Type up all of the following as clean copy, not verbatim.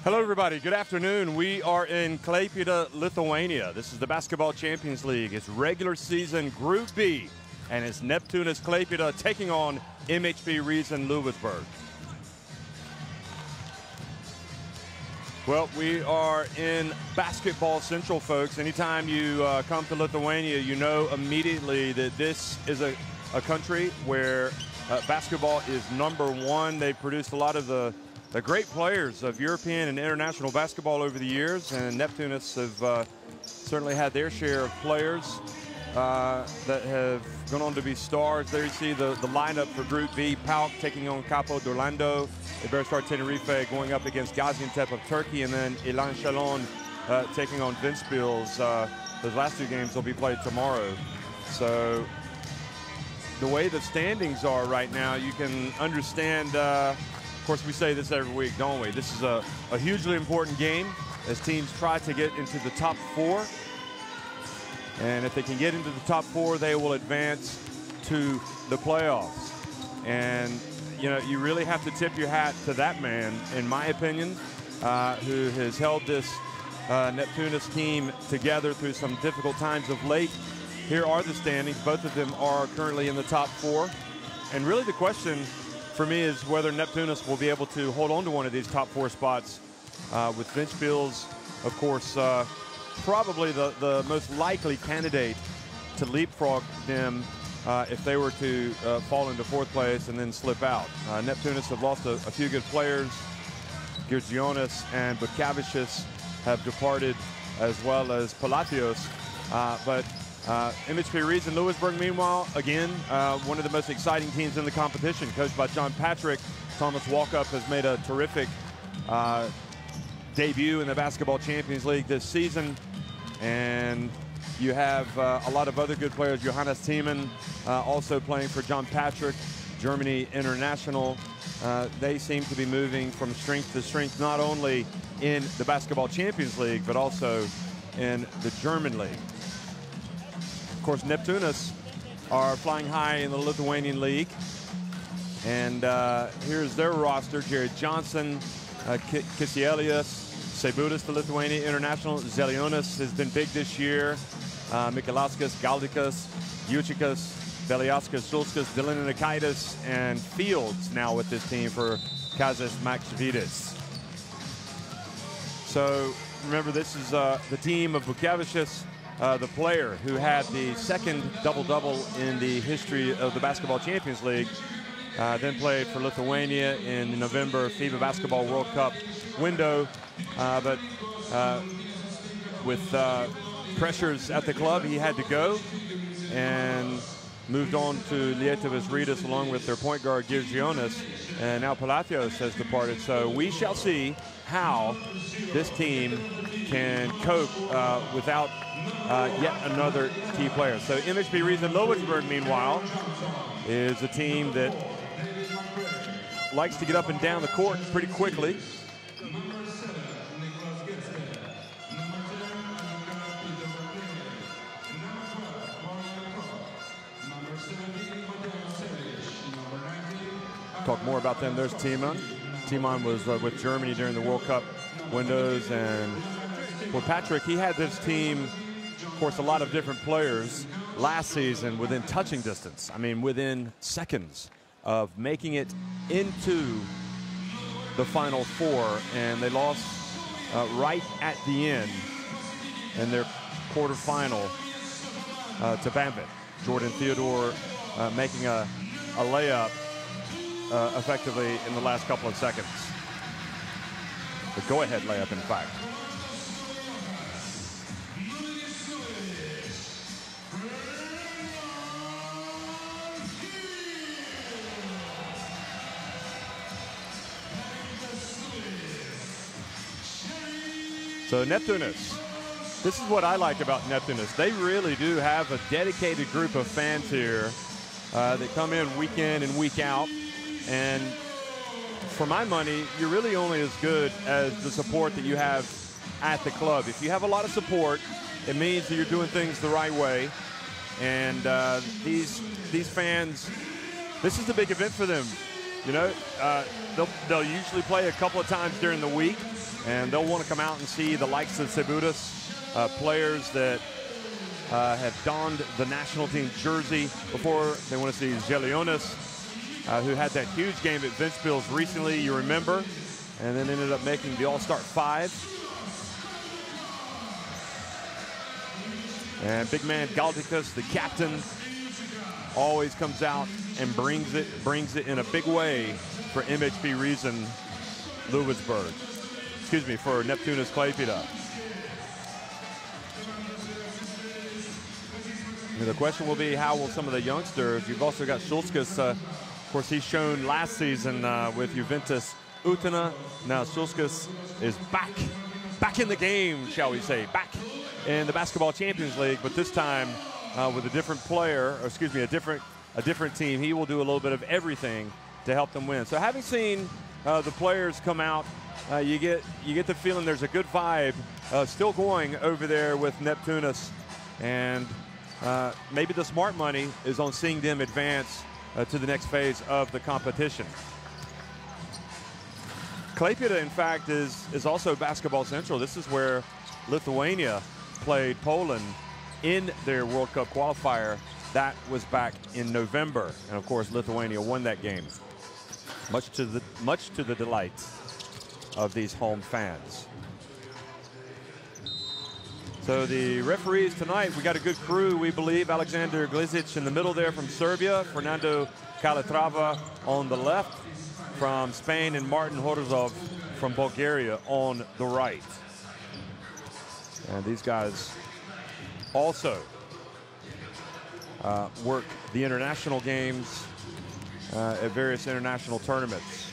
Hello, everybody. Good afternoon. We are in Klaipeda, Lithuania. This is the Basketball Champions League. It's regular season Group B, and it's Neptunas Klaipeda taking on MHP Riesen Ludwigsburg. Well, we are in basketball central, folks. Anytime you come to Lithuania, you know immediately that this is a country where basketball is #1. They've produced a lot of the great players of European and international basketball over the years, and Neptunas have certainly had their share of players that have gone on to be stars. There you see the lineup for Group B. PAOK taking on Capo d'Orlando. Iberostar Tenerife going up against Gaziantep of Turkey, and then Ilan Chalon taking on Ventspils. Those last two games will be played tomorrow. So the way the standings are right now, you can understand. Of course, we say this every week, don't we? This is a hugely important game as teams try to get into the top 4. And if they can get into the top 4, they will advance to the playoffs. And, you know, you really have to tip your hat to that man, in my opinion, who has held this Neptunas team together through some difficult times of late. Here are the standings. Both of them are currently in the top 4. And really the question for me is whether Neptunas will be able to hold on to one of these top 4 spots, with Ventspils, of course, probably the most likely candidate to leapfrog them if they were to fall into 4th place and then slip out. Neptunas have lost a few good players. Girgionis and Bukavicius have departed, as well as Palacios, but MHP Riesen Ludwigsburg, meanwhile, again, one of the most exciting teams in the competition, coached by John Patrick. Thomas Walkup has made a terrific debut in the Basketball Champions League this season. And you have a lot of other good players. Johannes Thiemann also playing for John Patrick, Germany international. They seem to be moving from strength to strength, not only in the Basketball Champions League, but also in the German league. Of course, Neptunas are flying high in the Lithuanian league. And here's their roster: Jared Johnson, Kisielius, Seibutis, the Lithuania international. Zelionis has been big this year. Mikalauskas, Galdikas, Jučikas, Beliauskas, Sulskas, Dylan and Fields now with this team for Kazas Makšvidis. So remember, this is the team of Bukavicius, the player who had the second double-double in the history of the Basketball Champions League, then played for Lithuania in the November FIBA Basketball World Cup window, but with pressures at the club, he had to go and moved on to Lietuvos Rytas along with their point guard Girgionis, and now Palacios has departed. So we shall see how this team can cope without yet another key player. So MHP Riesen Ludwigsburg, meanwhile, is a team that likes to get up and down the court pretty quickly. Talk more about them. There's Thiemann. Thiemann was with Germany during the World Cup windows, and for Patrick, he had this team, of course, a lot of different players last season within touching distance. I mean, within seconds of making it into the Final Four, and they lost right at the end in their quarterfinal to Bambit. Jordan Theodore making a layup effectively in the last couple of seconds. The go-ahead layup, in fact. So Neptunas, this is what I like about Neptunas. They really do have a dedicated group of fans here that come in week and week out. And for my money, you're really only as good as the support that you have at the club. If you have a lot of support, it means that you're doing things the right way. And these fans, this is the big event for them. You know, they'll usually play a couple of times during the week, and they'll want to come out and see the likes of Cebudas, players that have donned the national team jersey before. They want to see Zelionis, who had that huge game at Ventspils recently, you remember, and then ended up making the All-Star 5. And big man Galdikas, the captain, always comes out and brings it in a big way for MHP Riesen Ludwigsburg. Excuse me, for Neptunas Klaipeda. The question will be, how will some of the youngsters, you've also got Šulskas, of course he's shown last season with Juventus Utena. Now Šulskas is back in the game, shall we say, back in the Basketball Champions League, but this time with a different player, or excuse me, a different team. He will do a little bit of everything to help them win. So having seen the players come out, you get the feeling there's a good vibe still going over there with Neptunas, and maybe the smart money is on seeing them advance to the next phase of the competition. Klaipeda, in fact, is also basketball central. This is where Lithuania played Poland in their World Cup qualifier. That was back in November, and of course Lithuania won that game, much to the delight of these home fans. So the referees tonight, we got a good crew, we believe. Alexander Glizic in the middle there from Serbia, Fernando Calatrava on the left from Spain, and Martin Horozov from Bulgaria on the right. And these guys also work the international games at various international tournaments.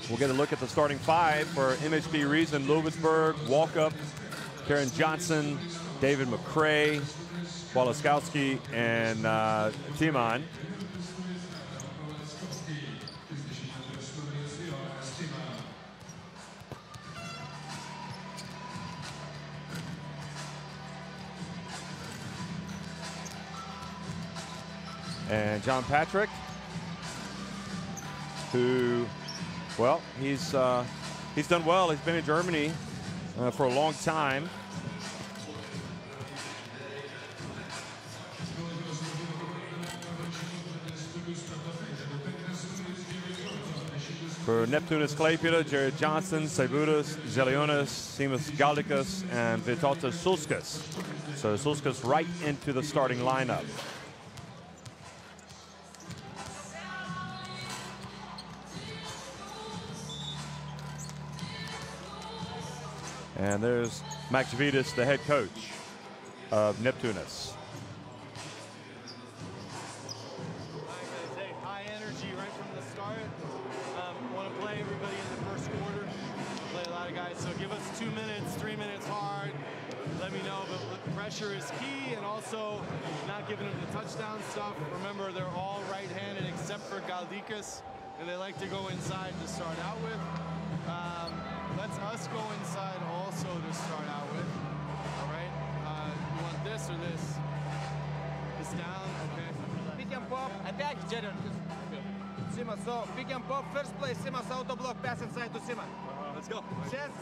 We'll get a look at the starting five for MHP Riesen Ludwigsburg. Walkup, Karen Johnson, David McCrae, Walaskowski, and Timon. And John Patrick, who, well, he's done well. He's been in Germany for a long time. For Neptunas Klaipeda, Jared Johnson, Cebudas, Zelionis, Simas Galdikas, and Vytautas Šulskas. So Šulskas right into the starting lineup. And there's Makševitis, the head coach of Neptunas. High energy right from the start. Want to play everybody in the first quarter. Play a lot of guys. So give us 2 minutes, 3 minutes hard. Let me know. But pressure is key, and also not giving them the touchdown stuff. Remember, they're all right-handed except for Galdikas, and they like to go inside to start out with. Let's us go inside also to start out with. All right. You want this or this? This down. Okay. Pick and pop, attack, Jaden. Sima, so pick and pop, first play, Sima's auto block, pass inside to Sima. Let's go.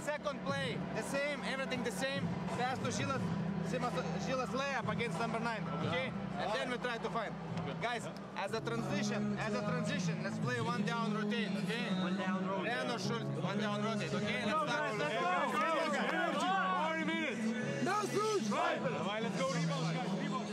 Second play, the same, everything the same, pass to Shilas, Shilas layup against number 9, okay? And then we try to find. Guys, as a transition, let's play one down rotate, okay? One down rotate. Ren or shoot, one down rotate, okay? Let's start. Let's go. 40 minutes. No switch. Right. All right, let's go rebound, guys. Rebound.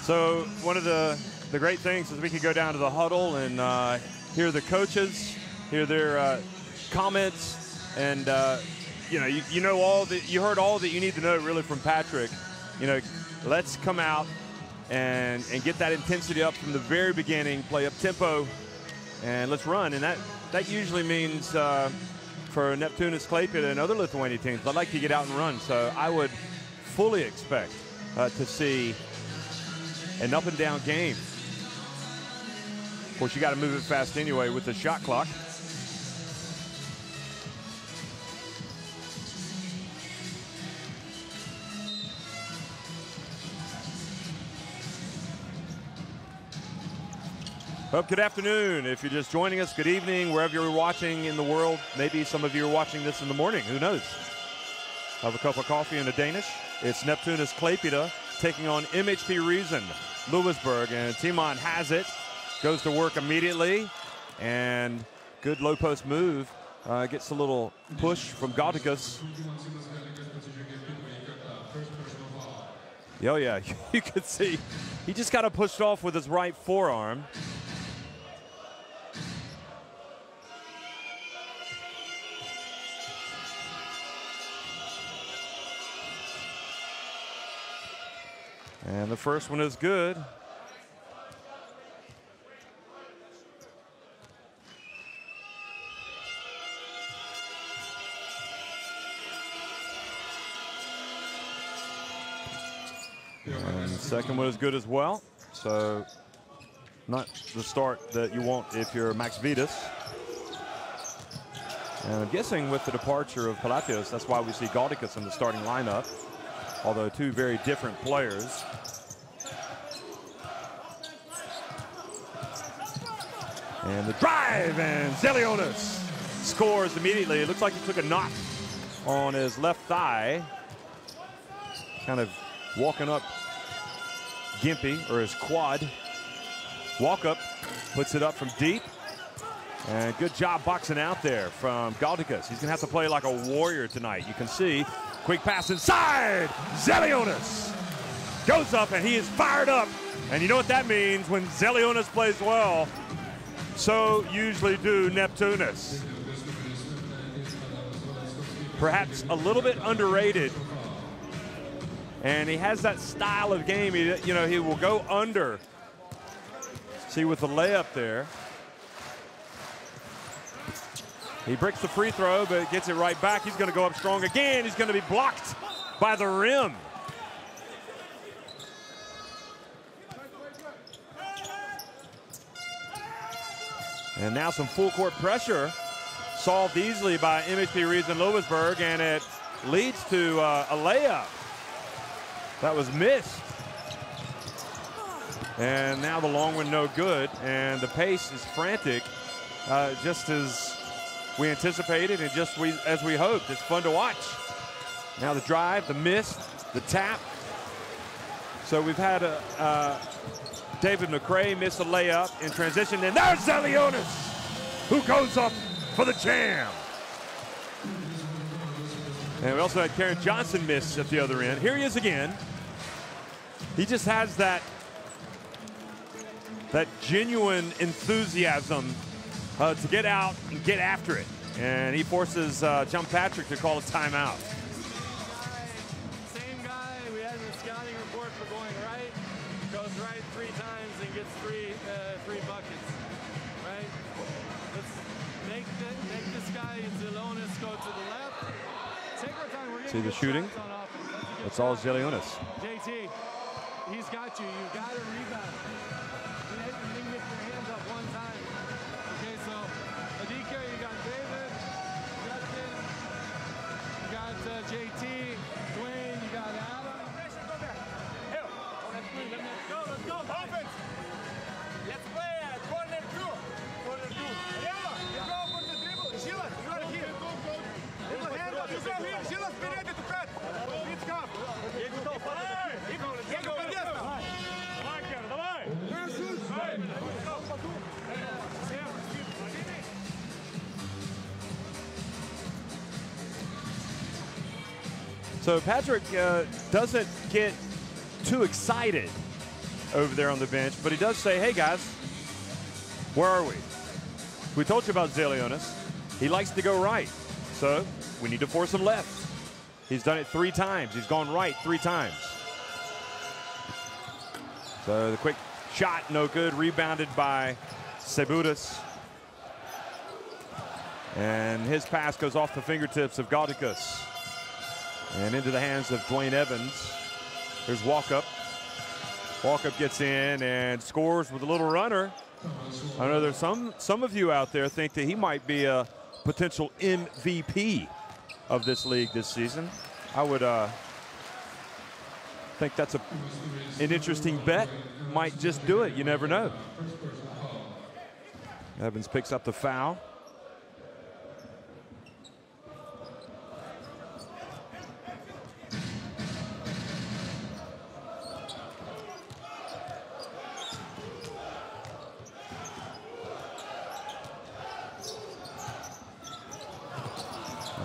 So one of the great things is we could go down to the huddle and hear the coaches, hear their comments, and you heard all that you need to know really from Patrick. You know, let's come out and get that intensity up from the very beginning, play up tempo, and let's run. And that usually means for Neptunas Klaipeda and other Lithuanian teams, I'd like to get out and run. So I would fully expect to see an up and down game. Of course, you got to move it fast anyway with the shot clock. Well, good afternoon. If you're just joining us, good evening, wherever you're watching in the world. Maybe some of you are watching this in the morning. Who knows? Have a cup of coffee and a Danish. It's Neptunas Klaipeda taking on MHP Riesen Ludwigsburg. And Timon has it. Goes to work immediately. And good low post move. Gets a little push from Gaudikas. Oh, yeah. You could see he just got pushed off with his right forearm. And the first one is good. And the second one is good as well. So not the start that you want if you're Max Vitas. And I'm guessing with the departure of Palacios, that's why we see Gaudikas in the starting lineup. Although two very different players. And the drive, and Zelionis scores immediately. It looks like he took a knock on his left thigh. Kind of walking up gimpy, or his quad. Walk up, puts it up from deep. And good job boxing out there from Gaudikas. He's gonna have to play like a warrior tonight. You can see, quick pass inside. Zelionis goes up and he is fired up. And you know what that means when Zelionis plays well. So usually do Neptunas. Perhaps a little bit underrated. And he has that style of game. He will go under. See with the layup there. He breaks the free throw, but gets it right back. He's going to go up strong again. He's going to be blocked by the rim. And now some full court pressure solved easily by MHP Riesen Ludwigsburg, and it leads to a layup that was missed. And now the long one no good, and the pace is frantic, just as we anticipated and just as we hoped. It's fun to watch. Now the drive, the miss, the tap. So we've had David McRae miss a layup in transition, and there's Zelionis, who goes up for the jam. And we also had Karen Johnson miss at the other end. Here he is again. He just has that genuine enthusiasm to get out and get after it. And he forces John Patrick to call a timeout. Same guy we had in the scouting report for going right. Goes right 3 times and gets three buckets. Right? Let's make this guy, Zelionis, go to the left. Take our time. We're see the shooting? That's all Zelionis. JT, he's got you. You got to rebound. You can get your hands up one time. Okay, so Adika, you got David, Justin, you got JT, Dwayne, you got Adam. Let's go, offense. Let's play corner 2. Corner 2. Rema, you go for the dribble. Shilas, you are here. Little hand up. You go here. Shilas, be ready to cut. It's come. Diego, подъезд. Давай, Кер, давай. So Patrick doesn't get too excited over there on the bench, but he does say, hey guys, where are we? We told you about Zelionis. He likes to go right, so we need to force him left. He's done it 3 times. He's gone right 3 times. So the quick shot, no good, rebounded by Sebudas. And his pass goes off the fingertips of Gaudikas and into the hands of Dwayne Evans. There's Walkup. Walkup gets in and scores with a little runner. I know there's some of you out there think that he might be a potential MVP of this league this season. I would think that's an interesting bet. Might just do it. You never know. Evans picks up the foul.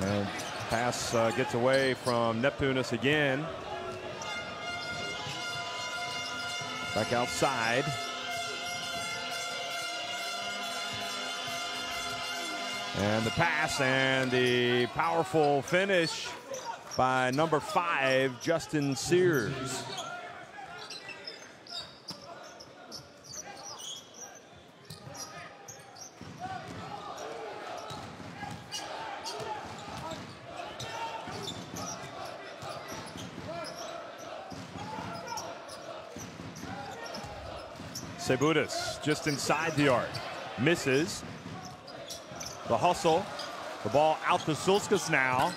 And pass gets away from Neptunas again. Back outside. And the pass and the powerful finish by number 5, Justin Sears. Sebudas just inside the arc, misses. The hustle, the ball out to Sulskas now.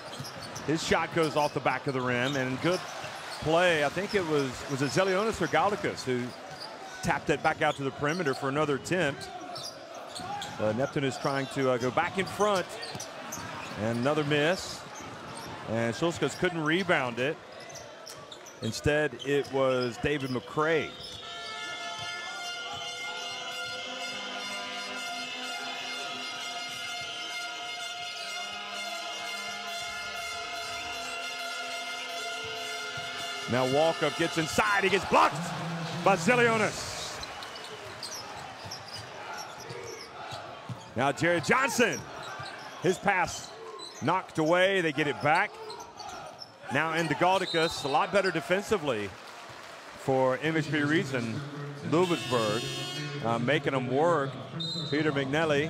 His shot goes off the back of the rim, and good play. I think it was it Zelionis or Galdikas who tapped it back out to the perimeter for another attempt. Neptune is trying to go back in front, and another miss. And Sulskas couldn't rebound it. Instead, it was David McCray. Now Walkup gets inside. He gets blocked by Zelionis. Now Jared Johnson. His pass knocked away. They get it back. Now into Galdikas. A lot better defensively for MHP Riesen Ludwigsburg. Making them work. Peter McNally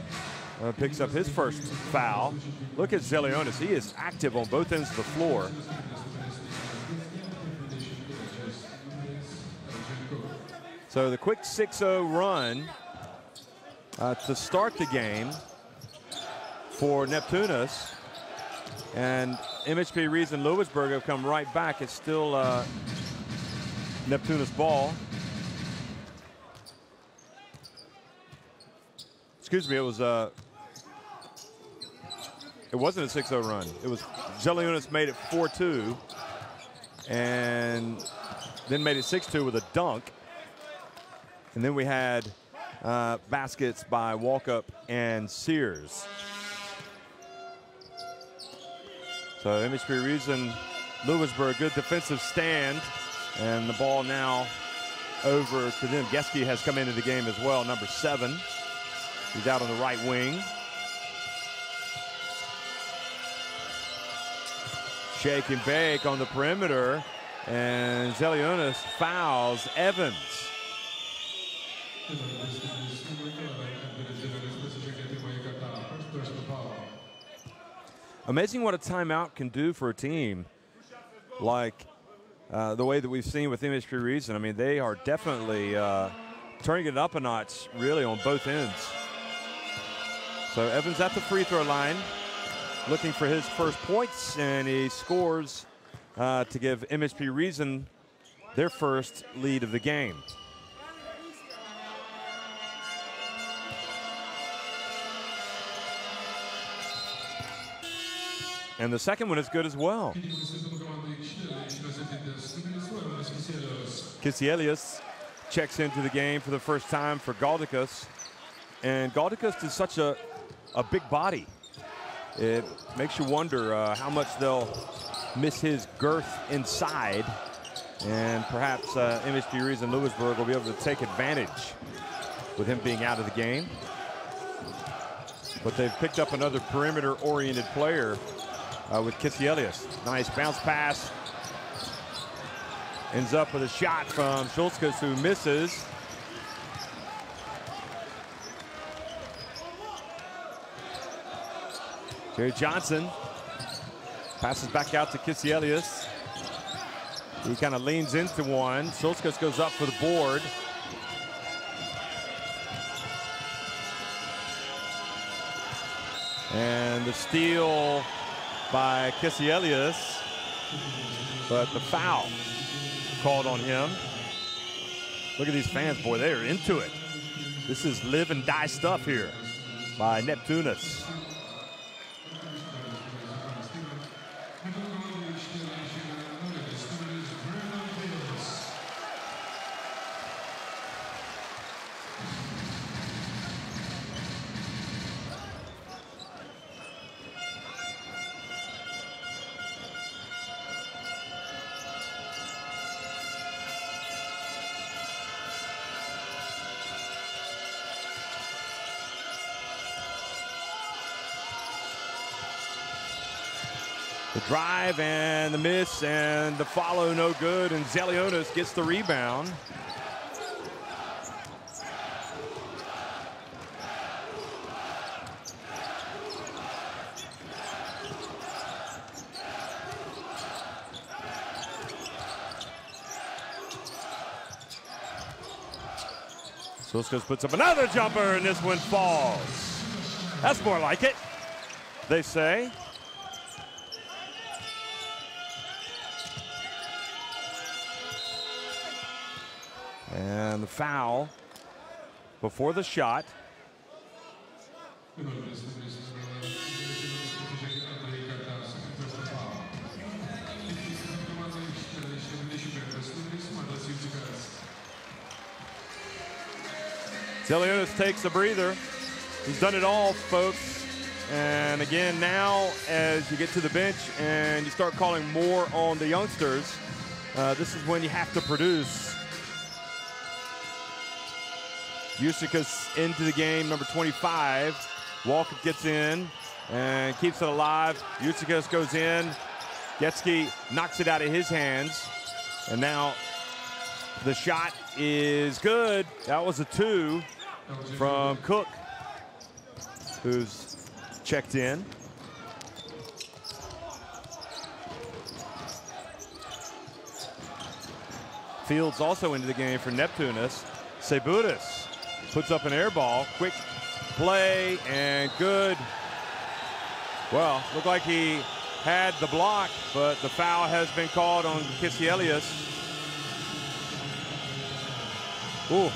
picks up his first foul. Look at Zelionis. He is active on both ends of the floor. So the quick 6-0 run to start the game for Neptunas, and MHP Riesen Ludwigsburg have come right back. It's still Neptunas ball. Excuse me, it wasn't a 6-0 run. It was Zelionis made it 4-2 and then made it 6-2 with a dunk. And then we had baskets by Walkup and Sears. So MHP Riesen Ludwigsburg, good defensive stand. And the ball now over to them. Geske has come into the game as well, number 7. He's out on the right wing. Shake and bake on the perimeter. And Zelionis fouls Evans. Amazing what a timeout can do for a team like the way that we've seen with MHP Riesen. I mean, they are definitely turning it up a notch, really, on both ends. So Evans at the free throw line, looking for his first points, and he scores to give MHP Riesen their first lead of the game. And the second one is good as well. Kisielius checks into the game for the first time for Galdikas. And Galdikas is such a big body. It makes you wonder how much they'll miss his girth inside. And perhaps MHP Riesen Ludwigsburg will be able to take advantage with him being out of the game. But they've picked up another perimeter-oriented player with Kisielius. Nice bounce pass. Ends up with a shot from Sulskas, who misses. Jerry Johnson passes back out to Kisielius. He kind of leans into one. Sulskas goes up for the board. And the steal by Kisielius, but the foul called on him. Look at these fans, boy, they are into it. This is live and die stuff here. by Neptunas. The drive and the miss and the follow no good, and Zelionis gets the rebound. Sulskos puts up another jumper, and this one falls. That's more like it, they say. And the foul before the shot. Zelionis takes a breather. He's done it all, folks. And again, now as you get to the bench and you start calling more on the youngsters, this is when you have to produce. Usikas into the game, number 25. Walker gets in and keeps it alive. Usikas goes in. Getski knocks it out of his hands. And now the shot is good. That was a 2 from Cook, who's checked in. Fields also into the game for Neptunas. Seburis puts up an air ball, quick play and good. Well, looked like he had the block, but the foul has been called on Kisielius. Ooh.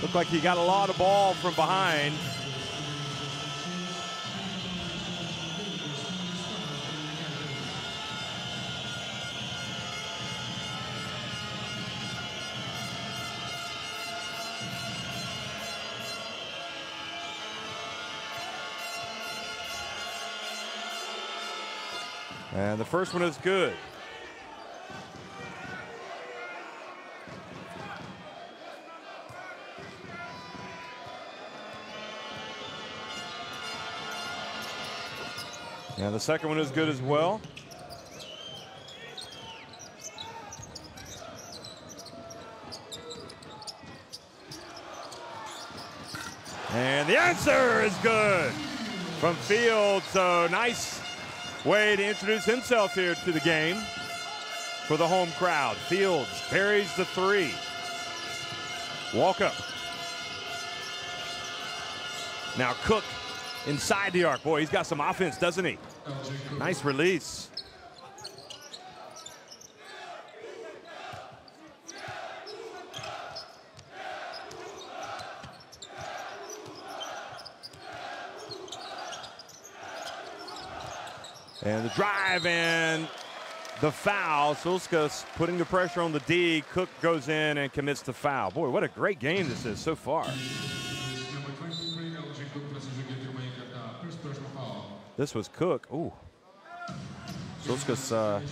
Looked like he got a lot of ball from behind. And the first one is good. And the second one is good as well. And the answer is good from Fields. So nice way to introduce himself here to the game for the home crowd. Fields buries the 3. Walker. Now Cook inside the arc. Boy, he's got some offense, doesn't he? Nice release. And the drive and the foul. Sulskos putting the pressure on the D. Cook goes in and commits the foul. Boy, what a great game this is so far. This was Cook. Ooh. Sulskos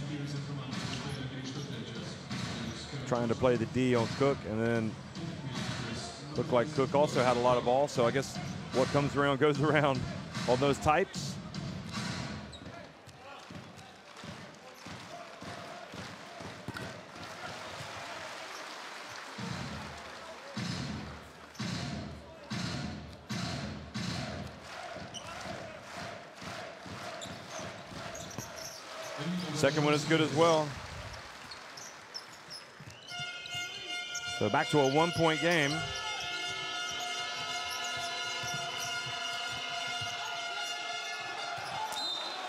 trying to play the D on Cook, and then looked like Cook also had a lot of ball. So I guess what comes around goes around on those types. Second one is good as well. So back to a 1-point game.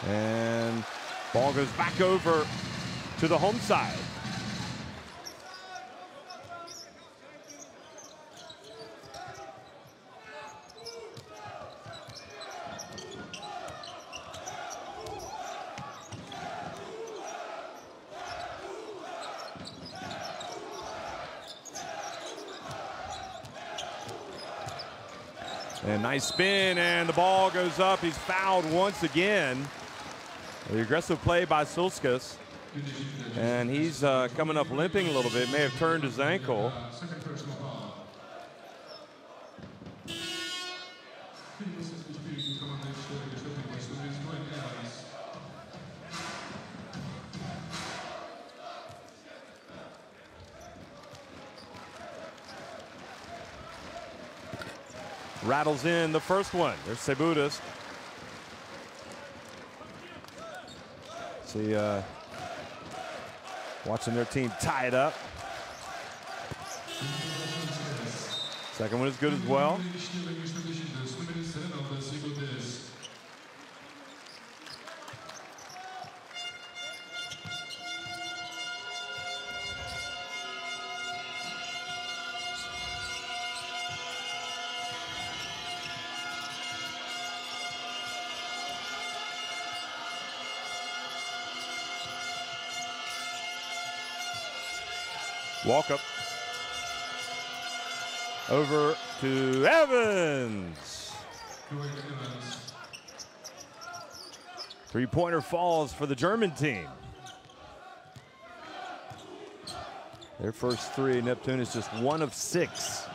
And ball goes back over to the home side. And nice spin, and the ball goes up. He's fouled once again. The aggressive play by Sulskas. And he's coming up limping a little bit. May have turned his ankle. Rattles in the first one. There's Sebudas. See, watching their team tie it up. Second one is good as well. Walk up. Over to Evans. Three-pointer falls for the German team. Their first three, Neptunas just 1 of 6.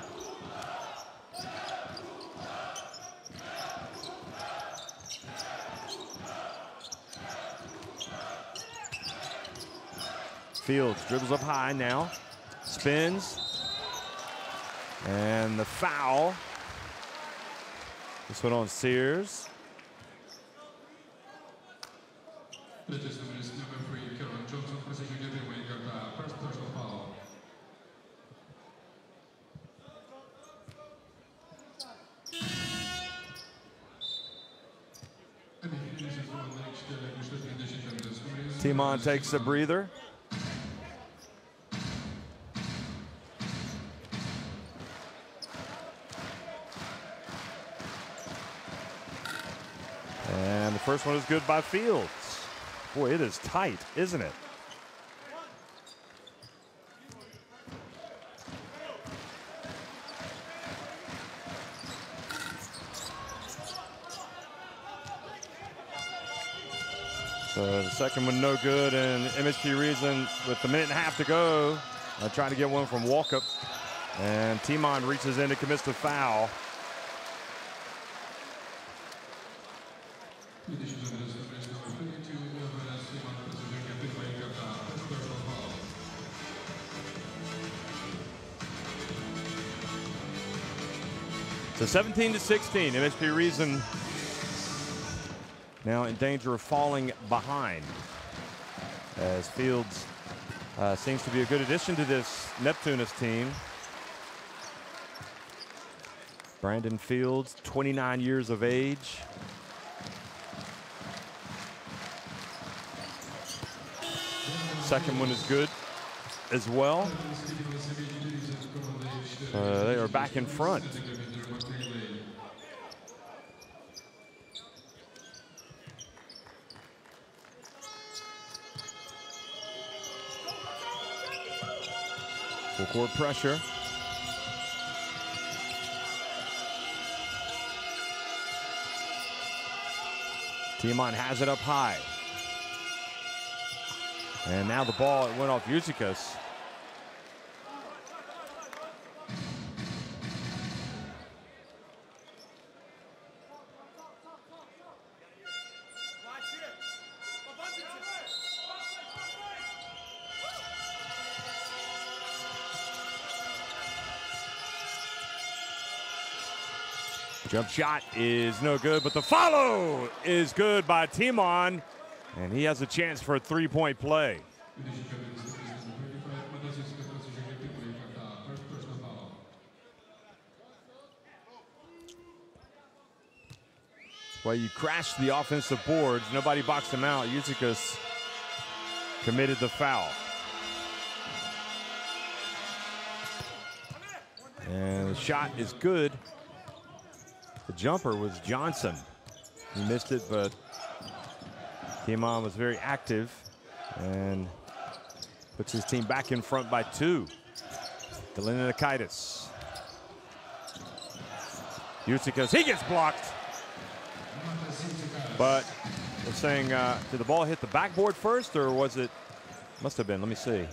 Fields dribbles up high now. Spins, and the foul. This one on Sears. Timon takes a breather. And the first one is good by Fields. Boy, it is tight, isn't it? So the second one no good, and MHP Riesen with a minute and a half to go, trying to get one from Walkup. And Timon reaches in to commits the foul. So 17-16, MHP Riesen now in danger of falling behind, as Fields seems to be a good addition to this Neptunas team. Brandon Fields, 29 years of age. Second one is good as well. They are back in front. Full court pressure. Timon has it up high. And now the ball, it went off Yuzikas. Jump shot is no good, but the follow is good by Timon, and he has a chance for a three-point play. Well, you crashed the offensive boards. Nobody boxed him out. Yuzikas committed the foul. And the shot is good. The jumper was Johnson. He missed it, but Timon was very active and puts his team back in front by 2. Delinakaitis. Ucikas, he gets blocked. But they're saying, did the ball hit the backboard first, or was it? Must have been. Let me see.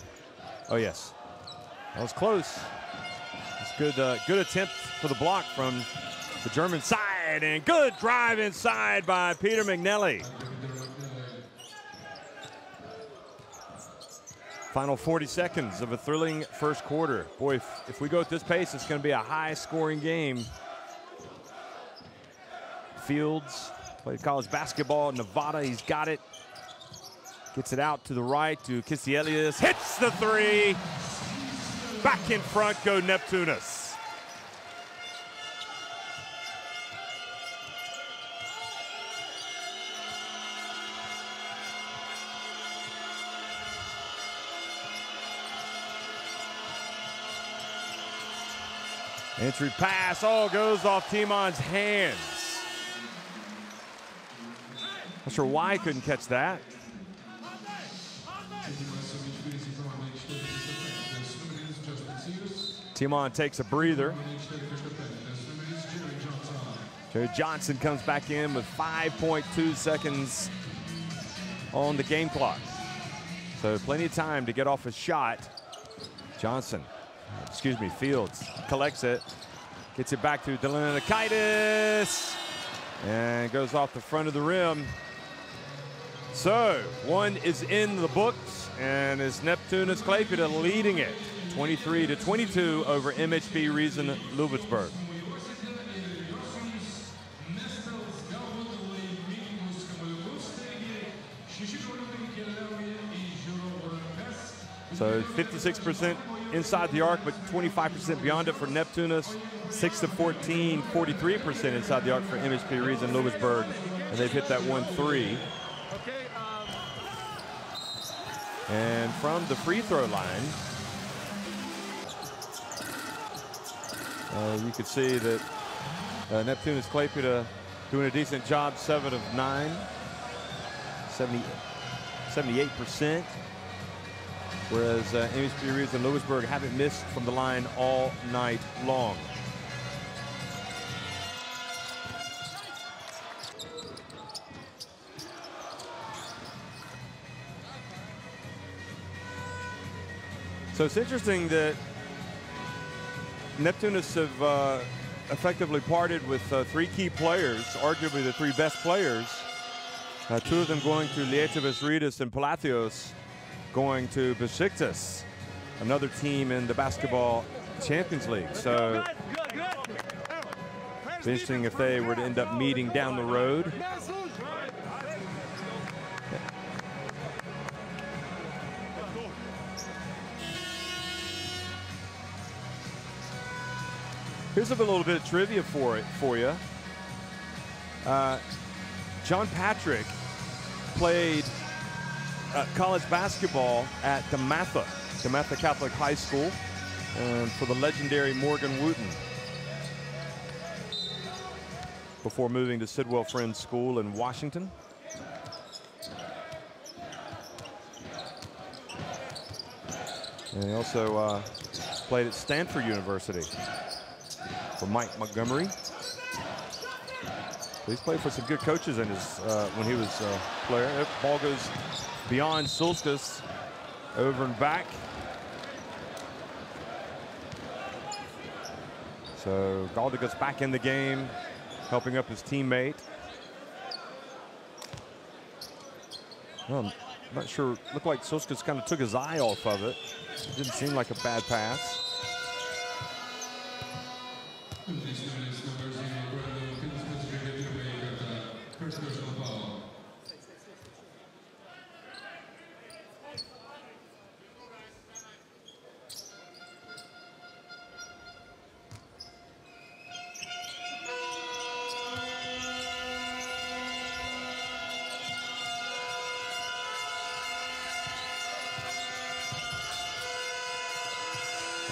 Oh, yes. That was close. It's good, good attempt for the block from the German side, and good drive inside by Peter McNally. Final 40 seconds of a thrilling first quarter. Boy, if we go at this pace, it's going to be a high-scoring game. Fields played college basketball in Nevada. He's got it. Gets it out to the right to Kisielius. Hits the three. Back in front go Neptunas. Entry pass, all goes off Timon's hands. Not sure why he couldn't catch that. Timon takes a breather. Jerry Johnson comes back in with 5.2 seconds on the game clock. So plenty of time to get off a shot. Fields collects it, gets it back to Delanakaitis, and goes off the front of the rim. So one is in the books, and is Neptunas Klaipeda leading it 23-22 over MHP Riesen Ludwigsburg. So 56% inside the arc, but 25% beyond it for Neptunas. 6 of 14, 43% inside the arc for MHP Riesen Ludwigsburg, and they've hit that 1-3. And from the free throw line, you could see that Neptunas Klaipeda doing a decent job, 7 of 9, 78%. Whereas MHP Riesen Ludwigsburg haven't missed from the line all night long. So it's interesting that Neptunas have effectively parted with 3 key players, arguably the 3 best players. 2 of them going to Lietuvos Rytas and Palacios going to Besiktas, another team in the Basketball Champions League. So it's interesting if they were to end up meeting down the road. Here's a little bit of trivia for you. John Patrick played college basketball at DeMatha Catholic High School for the legendary Morgan Wooten before moving to Sidwell Friends School in Washington. And he also played at Stanford University for Mike Montgomery. He's played for some good coaches in his when he was a player. That ball goes beyond Sulskas, over and back. So Galdigas back in the game, helping up his teammate. Well, I'm not sure. Looked like Sulskas kind of took his eye off of it. It didn't seem like a bad pass.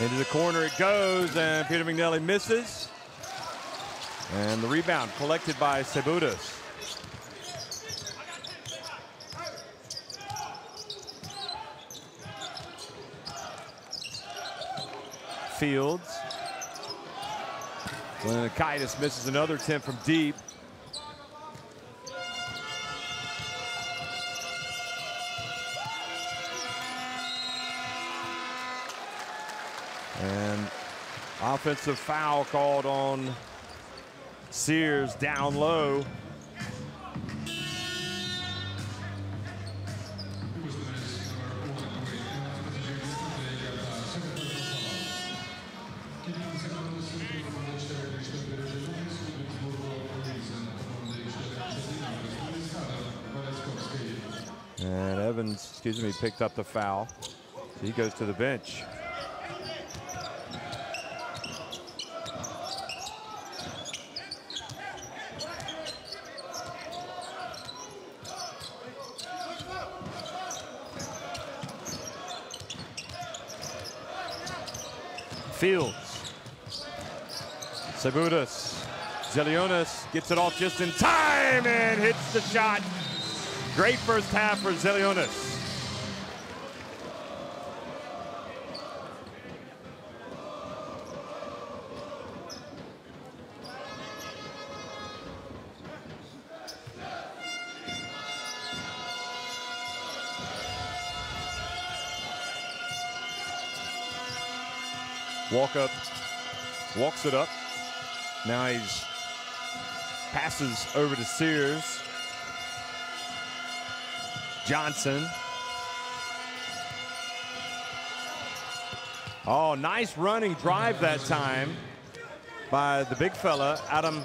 Into the corner it goes, and Peter McNally misses. And the rebound collected by Sebudas. Fields. Lenakaitis misses another attempt from deep. And offensive foul called on Sears down low. And Evans, excuse me, picked up the foul. So he goes to the bench. Fields. Sebudas. Zelionis gets it off just in time and hits the shot. Great first half for Zelionis. Walks it up. Now he's passes over to Sears. Johnson. Oh, nice running drive that time by the big fella, Adam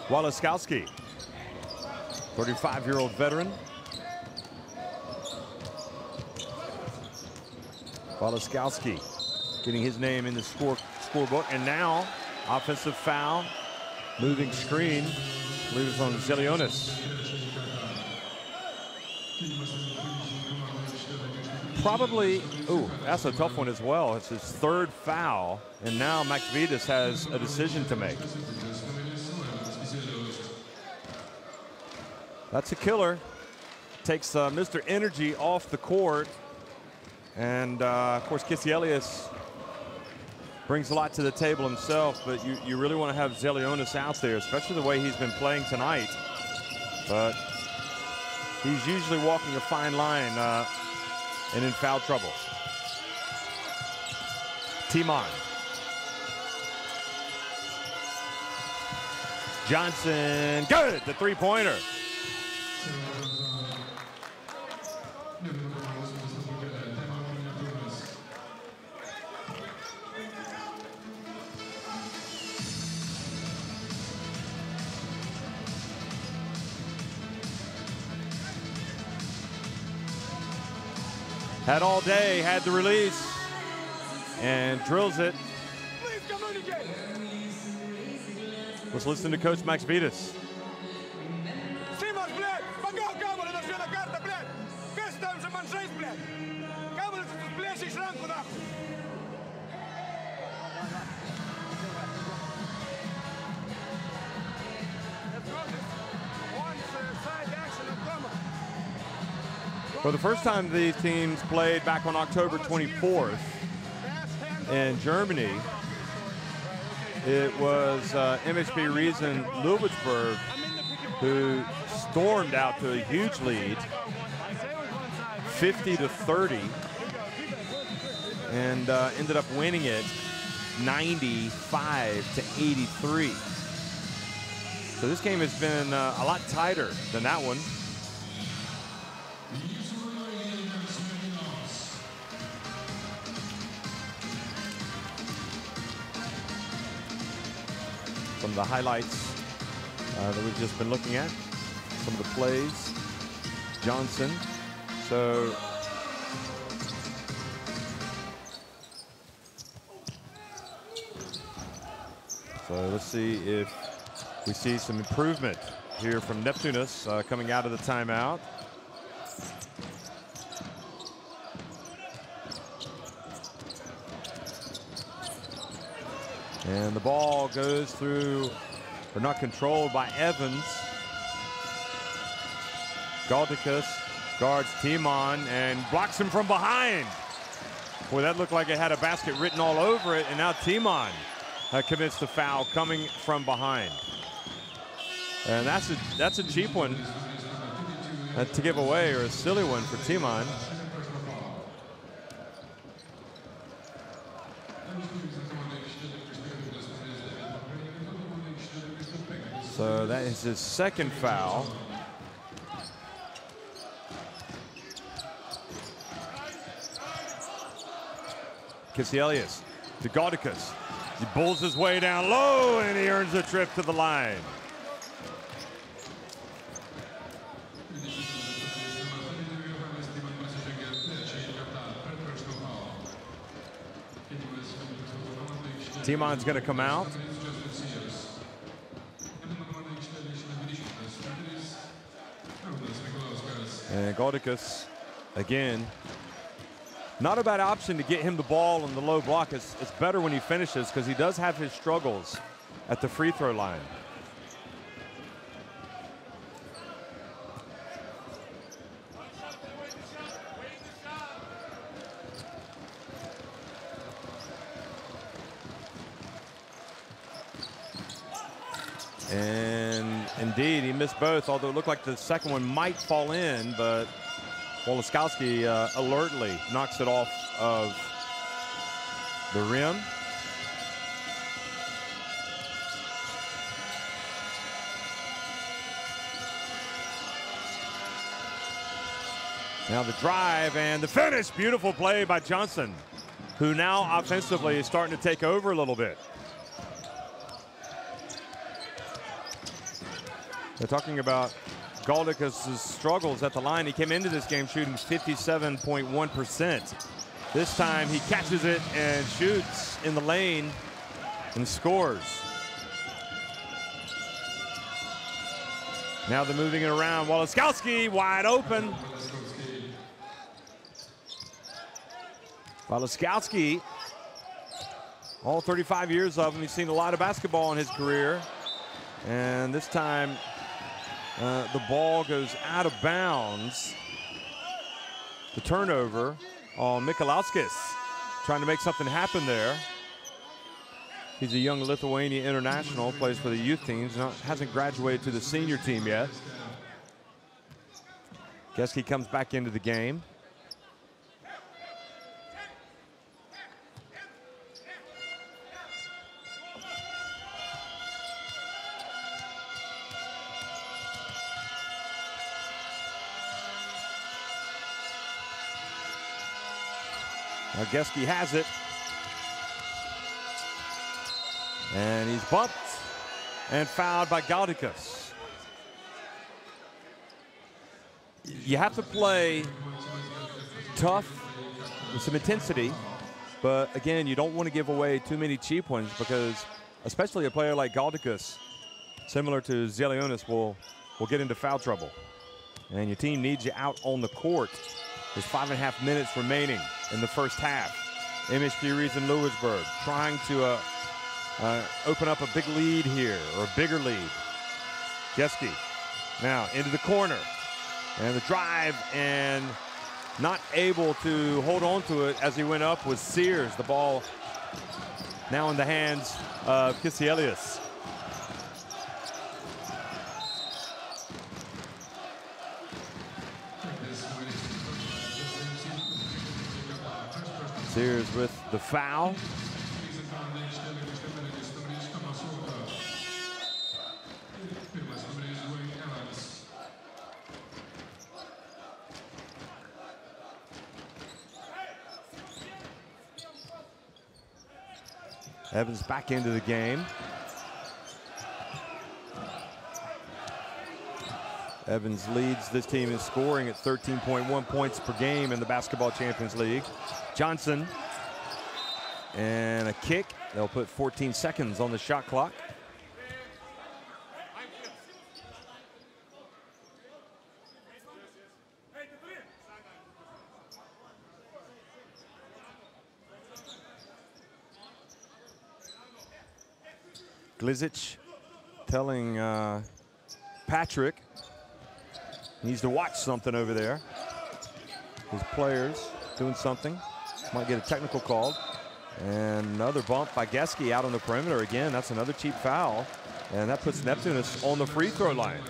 Walaskowski. 35-year-old veteran. Walaskowski getting his name in the scorebook. And now, offensive foul, moving screen, I believe it's on Zelionis. Probably, ooh, that's a tough one as well. It's his third foul, and now Maksvidas has a decision to make. That's a killer. Takes Mr. Energy off the court. And, of course, Kisielius brings a lot to the table himself, but you really want to have Zelionis out there, especially the way he's been playing tonight. But he's usually walking a fine line and in foul trouble. Timon. Johnson, good, the three-pointer. Had all day, had the release, and drills it. Let's listen to Coach Maksvidas. For the first time these teams played back on October 24th in Germany, it was MHP Riesen Ludwigsburg who stormed out to a huge lead, 50-30, and ended up winning it 95-83. So this game has been a lot tighter than that one. Some of the highlights that we've just been looking at, some of the plays. Johnson. So let's see if we see some improvement here from Neptunas coming out of the timeout. And the ball goes through, or not controlled by Evans. Galdikas guards Timon and blocks him from behind. Boy, that looked like it had a basket written all over it, and now Timon commits the foul coming from behind. And that's a cheap one to give away, or a silly one for Timon. So that is his second foul. Kiselius to Gaudicus. He bulls his way down low, and he earns a trip to the line. Timon's going to come out. And Gaudicus, again, not a bad option to get him the ball in the low block. It's better when he finishes, because he does have his struggles at the free throw line. And indeed, he missed both, although it looked like the second one might fall in, but Woliskowski alertly knocks it off of the rim. Now the drive and the finish. Beautiful play by Johnson, who now offensively is starting to take over a little bit. They're talking about Gaudicus' struggles at the line. He came into this game shooting 57.1%. This time he catches it and shoots in the lane and scores. Now they're moving it around. Woliskowski wide open. Woliskowski, all 35 years of him, he's seen a lot of basketball in his career. And this time, the ball goes out of bounds. The turnover on Mikalauskis, trying to make something happen there. He's a young Lithuania international, plays for the youth teams, hasn't graduated to the senior team yet. Geske comes back into the game. Now Geske has it. And he's bumped and fouled by Gaudicus. You have to play tough with some intensity, but again, you don't want to give away too many cheap ones, because especially a player like Gaudicus, similar to Zelionis, will get into foul trouble. And your team needs you out on the court. There's 5.5 minutes remaining in the first half. MHP Riesen Ludwigsburg trying to open up a big lead here, or a bigger lead. Geske now into the corner, and the drive, and not able to hold on to it as he went up was Sears. The ball now in the hands of Kiselius. Sears with the foul. Evans back into the game. Evans leads this team in scoring at 13.1 points per game in the Basketball Champions League. Johnson, and a kick. They'll put 14 seconds on the shot clock. Glizic telling Patrick he needs to watch something over there. His players doing something. Might get a technical call. And another bump by Geske out on the perimeter. Again, that's another cheap foul. And that puts Neptunas on the free throw line.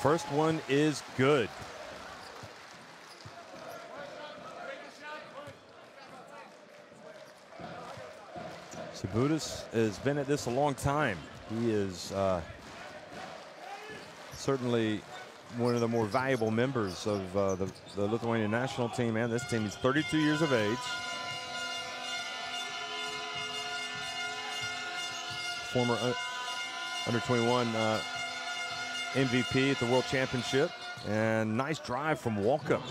First one is good. Sabutis has been at this a long time. He is certainly one of the more valuable members of the Lithuanian national team and this team. He's 32 years of age. Former under 21 MVP at the World Championship, and nice drive from Walkup.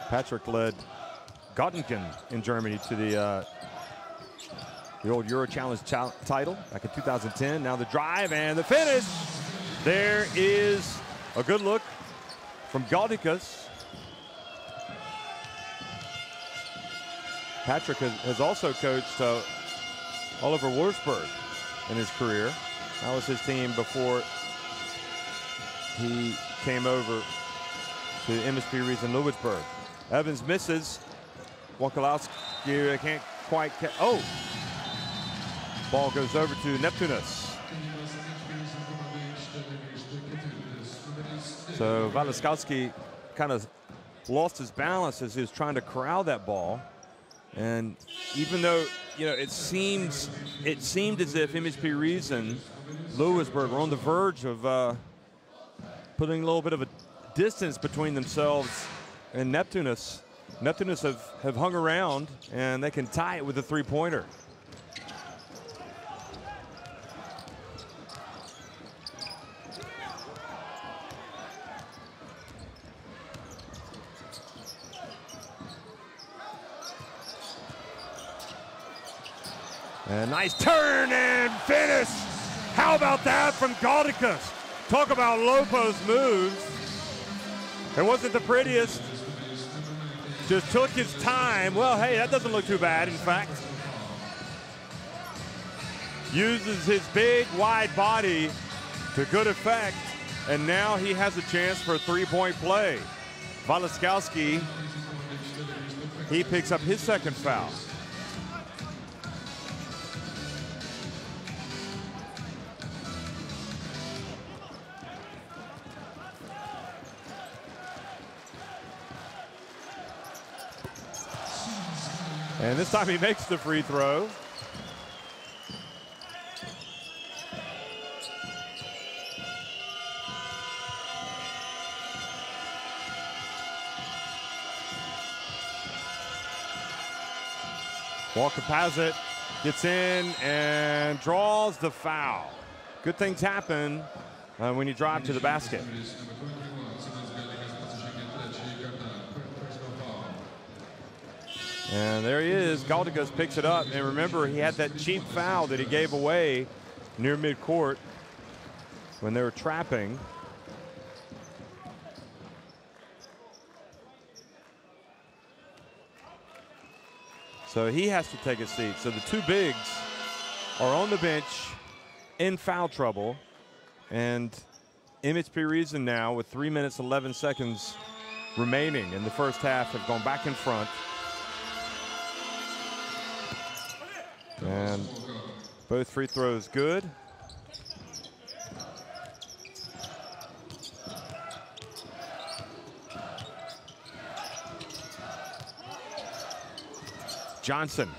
Patrick led Göttingen in Germany to the old Euro Challenge title back in 2010. Now the drive and the finish. There is a good look from Gaudikas. Patrick has also coached Oliver Wolfsburg in his career. That was his team before he came over to MHP Riesen Ludwigsburg. Evans misses. Wakalowski can't quite catch. Oh! Ball goes over to Neptunas. So Walaskowski kind of lost his balance as he was trying to corral that ball. And even though, you know, it seemed as if MHP Riesen Ludwigsburg were on the verge of putting a little bit of a distance between themselves and Neptunas. Neptunas have hung around, and they can tie it with a three-pointer. A nice turn and finish. How about that from Gaudikas? Talk about low post moves. It wasn't the prettiest. Just took his time. Well, hey, that doesn't look too bad, in fact. Uses his big, wide body to good effect, and now he has a chance for a three-point play. Walaskowski, he picks up his second foul. And this time he makes the free throw. Walkup has it, gets in and draws the foul. Good things happen when you drive to the basket. And there he is. Gaudikas picks it up. And remember, he had that cheap foul that he gave away near midcourt when they were trapping. So he has to take a seat. So the two bigs are on the bench in foul trouble. And MHP Riesen now, with 3 minutes, 11 seconds remaining in the first half, have gone back in front. And both free throws good. Johnson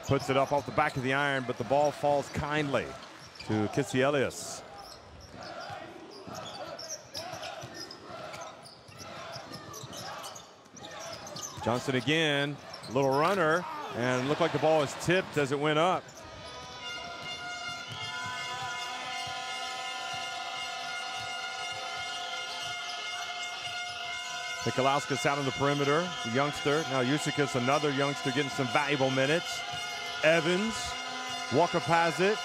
puts it up off the back of the iron, but the ball falls kindly to Kisielius. Johnson again, little runner. And it looked like the ball was tipped as it went up. Nikolauskas out on the perimeter, the youngster. Now Usikas, another youngster, getting some valuable minutes. Evans, Walkup has it.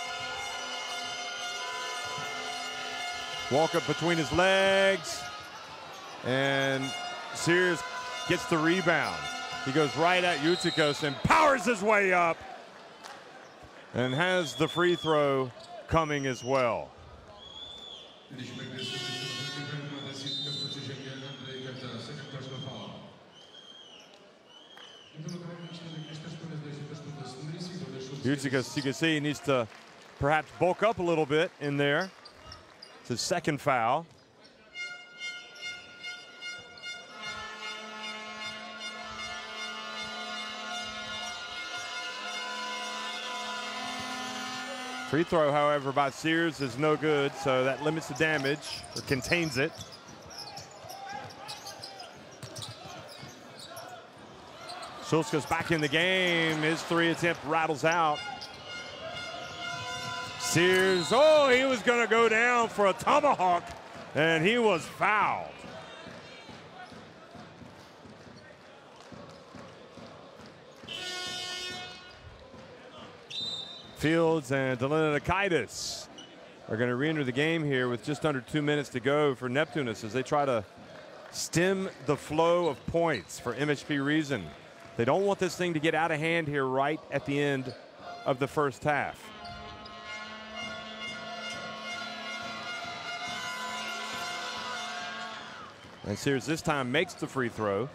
Walkup between his legs. And Sears gets the rebound. He goes right at Usikas and powers his way up. And has the free throw coming as well. Usikas, you can see, he needs to perhaps bulk up a little bit in there. It's his second foul. Free throw, however, by Sears is no good, so that limits the damage, or contains it. Schultz's back in the game. His three attempt rattles out. Sears, oh, he was going to go down for a tomahawk, and he was fouled. Fields and Neptunas are going to re-enter the game here with just under 2 minutes to go for Neptunas as they try to stem the flow of points for MHP Riesen. They don't want this thing to get out of hand here right at the end of the first half. And Sears this time makes the free throw.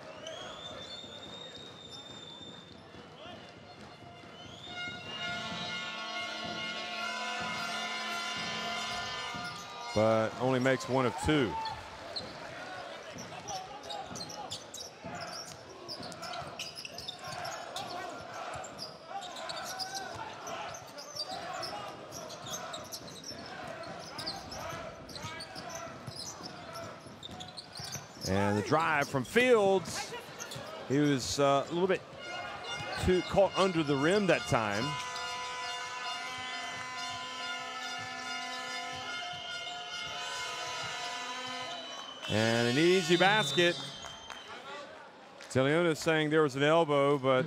But only makes one of two. And the drive from Fields. He was a little bit too caught under the rim that time. And an easy basket. Tiliona saying there was an elbow, but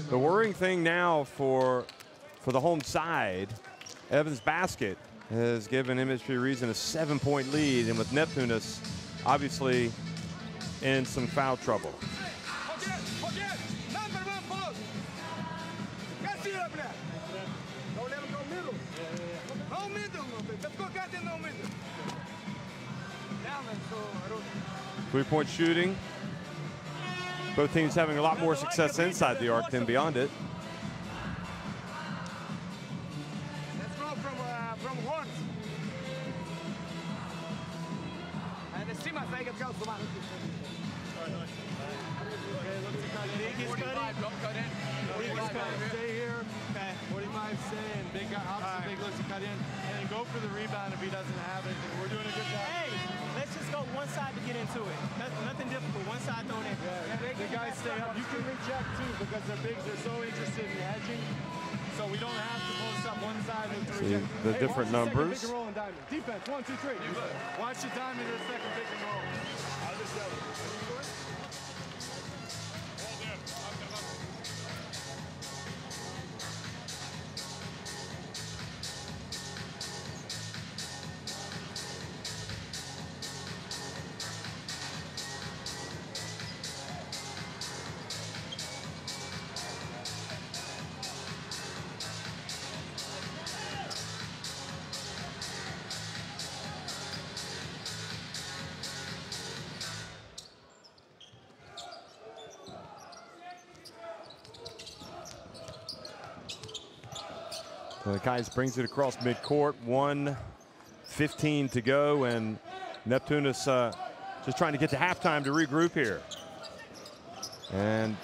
the worrying thing now for the home side, Evans' basket has given MHP Riesen a 7-point lead, and with Neptunas obviously in some foul trouble. Three-point shooting. Both teams having a lot more success inside the arc than beyond it. Let's go from horns. And the team I think it's going to come. Stay here. Okay. 45 stay and big guy opposite big looks to cut in and then go for the rebound if he doesn't have it. We're doing a good job. Hey, let's just go one side to get into it. Nothing difficult. One side thrown in. Yeah, the guys stay up. You can reject too because their bigs are so interested in hedging. So we don't have to post up one side and to reject. The different numbers. Pick and roll and diamond. Defense, 1, 2, 3. Watch the diamond in a second pick and roll. So Kais brings it across midcourt, 1:15 to go, and Neptunas just trying to get to halftime to regroup here. And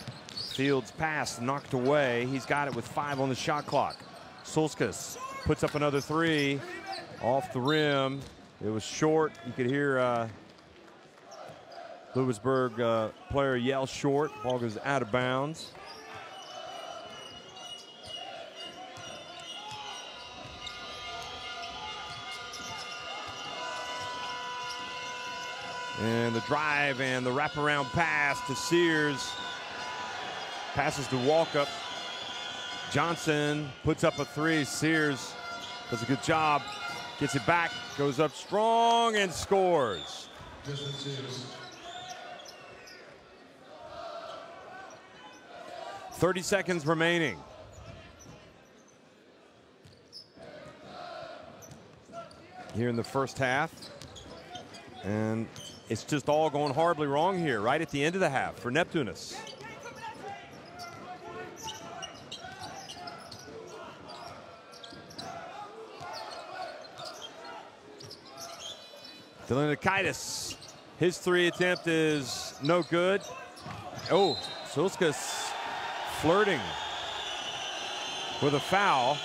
Fields' pass knocked away. He's got it with 5 on the shot clock. Sulskas puts up another 3 off the rim. It was short. You could hear Ludwigsburg player yell short. Ball goes out of bounds. And the drive and the wraparound pass to Sears. Passes to Walkup. Johnson puts up a three. Sears does a good job. Gets it back, goes up strong and scores. 30 seconds remaining. Here in the first half. And it's just all going horribly wrong here, right at the end of the half for Neptunas. Neptunas, his three attempt is no good. Oh, Sulskas flirting with a foul.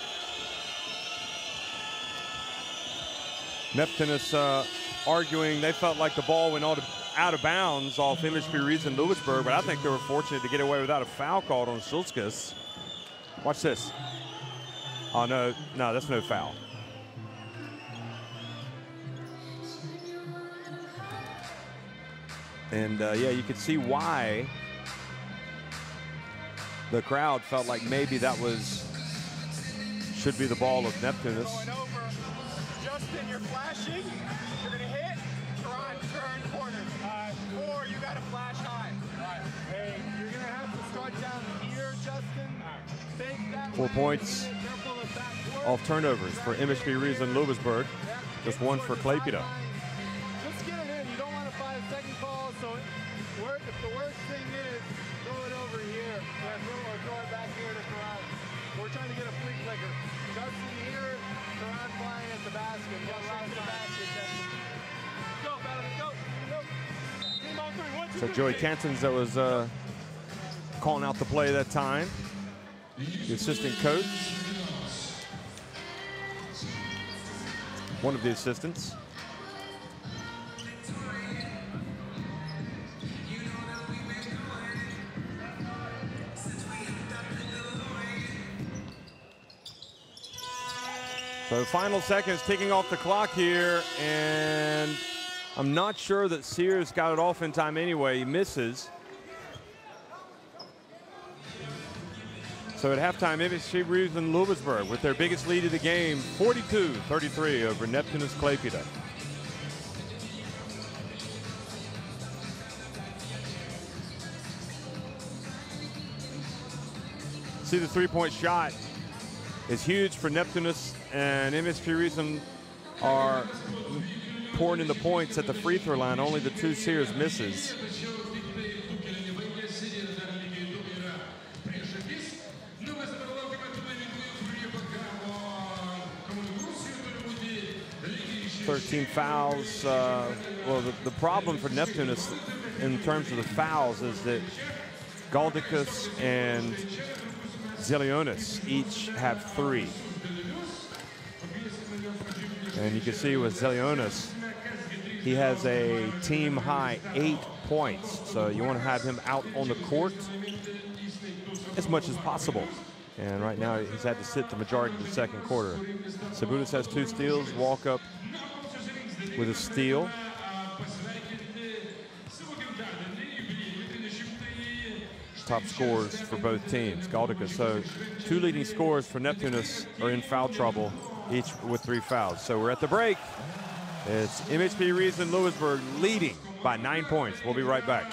Neptunas arguing they felt like the ball went out of bounds off MHP Riesen Ludwigsburg, but I think they were fortunate to get away without a foul called on Sulskas. Watch this. Oh, no, that's no foul. And yeah, you could see why the crowd felt like maybe that should be the ball of Neptunas. Going over. Justin, you're flashing. You're going to hit. Turn corners. Or you got to flash high. Hey, you're going to have to start down here, Justin. Think that 4 points off turnovers for MHP Riesen Ludwigsburg. Just one for Klaipeda. Just get it in. You don't want to find a second call. So if the worst thing is, throw it over here. Or throw it back here to Karan. We're trying to get a free flicker. Justin here, Karan flying at the basket. Right to the basket, Justin. Go, Bella, go. Team on three. 1, 2, So Joey Cantons that was calling out the play that time. The assistant coach. One of the assistants. So final seconds ticking off the clock here, and I'm not sure that Sears got it off in time anyway. He misses. So at halftime, MHP Riesen Ludwigsburg with their biggest lead of the game, 42-33 over Neptunas Klaipeda. See, the three-point shot is huge for Neptunas, and MHP Riesen are pouring in the points at the free throw line. Only the two Sears misses. $13 fouls. Well, the problem for Neptunas in terms of the fouls is that Galdikas and Zelionis each have 3. And you can see with Zelionis, he has a team high 8 points. So you want to have him out on the court as much as possible. And right now he's had to sit the majority of the second quarter. Sabutis has 2 steals, Walkup with a steal. Top scorers for both teams, Galdikas. So 2 leading scorers for Neptunas are in foul trouble, each with 3 fouls. So we're at the break. It's MHP Riesen Ludwigsburg leading by 9 points. We'll be right back.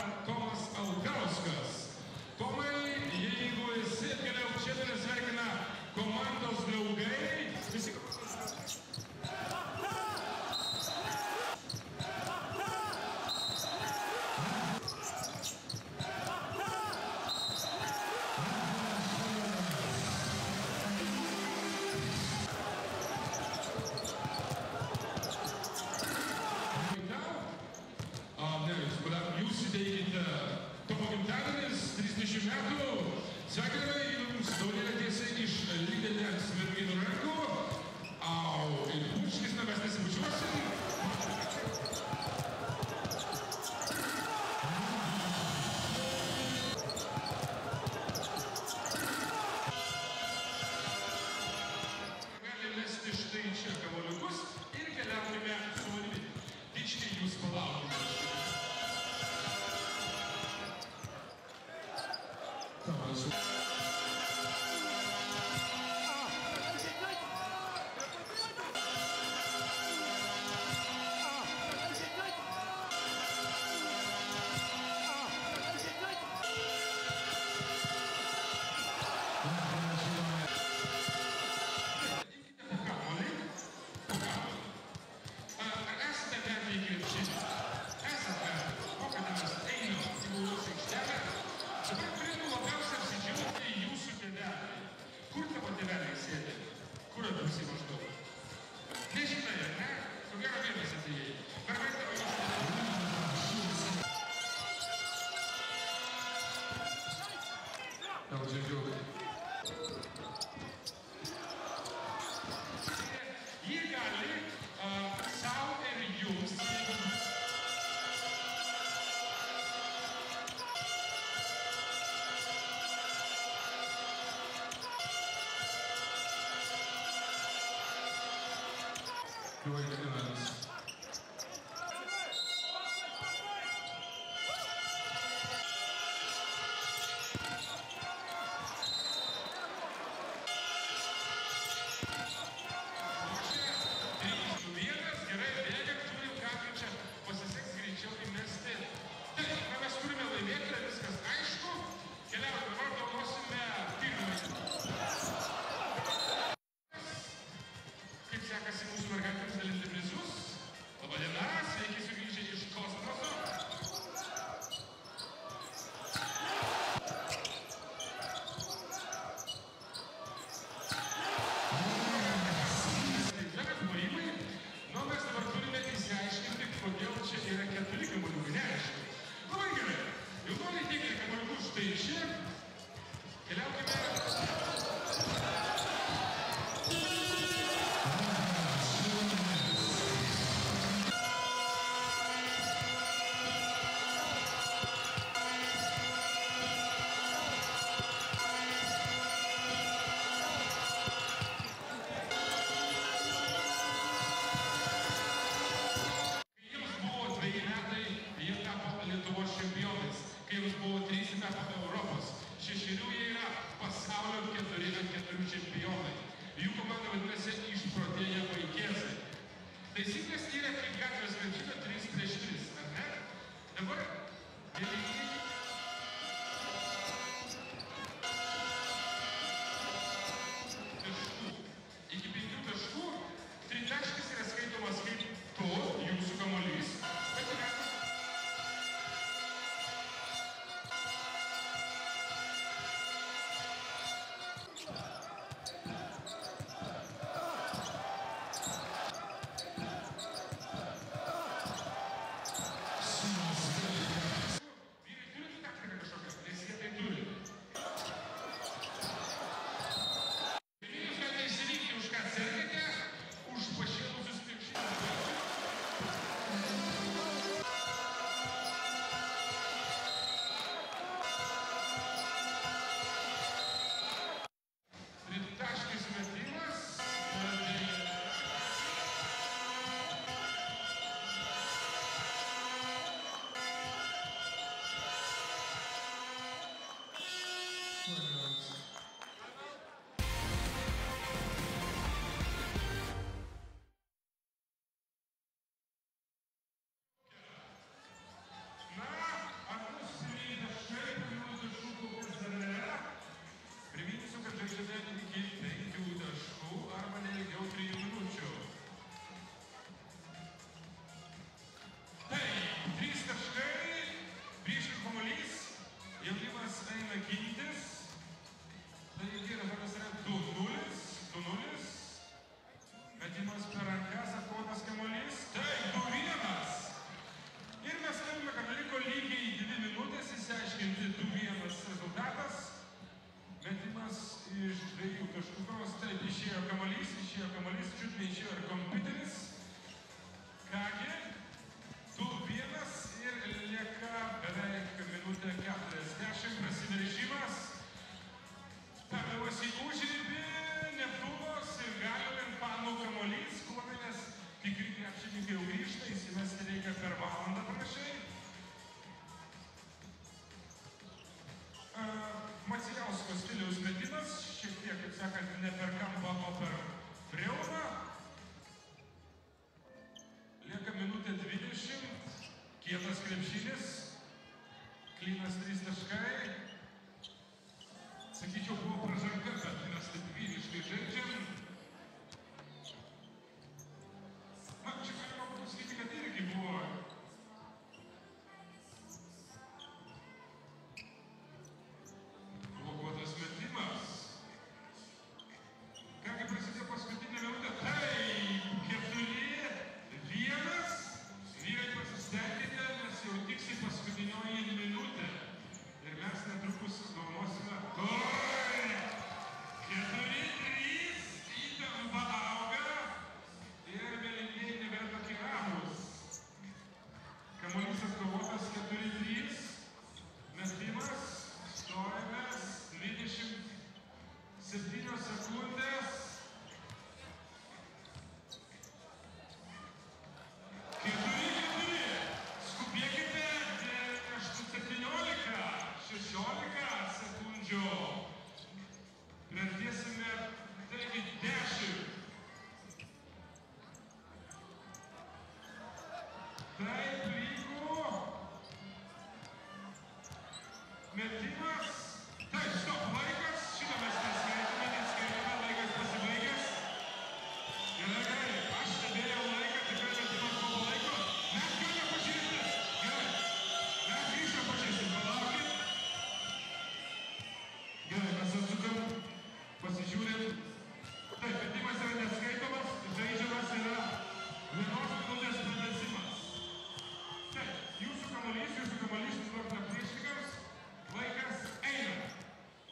kietas krepšinis, klynas 3 taškai. Sakyčiau, buvo pražanga, bet mes taip vyriškai žaidžiam. Na, čia galima būtų sakyti, kad irgi buvo blokuotas metimas. Kągi prasidėjo paskutinė minutė. Taip, 4-1. Vyrai pasistengėte, nes jau tiksliai paskutinioji minutė. Ir mes netrukus dovanosime. 4-3. Įtampa auga. Ir mėlynieji nebėra tokie ramūs. Kamuolys atkovotas 4-3. Metimas. Stojamės. 27 sekundės. 4-4. Skubėkite. 17. 16 sekundžių. Priartėsime. Taigi 10. Taip, lygu. Metimas. Taip, stop, laikas. Šitą mes neskaitome, laikas pasibaigęs. Gerai, aš stebėjau laiką, tikrai metimas buvo laiko. Mes galime pažiūrėti. Gerai, mes grįžtam pažiūrėti, palaukit. Gerai, mes atsukam, pasižiūrėm. Taip, metimas yra neskaitomas, žaidžiamas yra 1 minutės pratęsimas. Taip, jūsų kamuolys nuvarta priešininkams, laikas eina.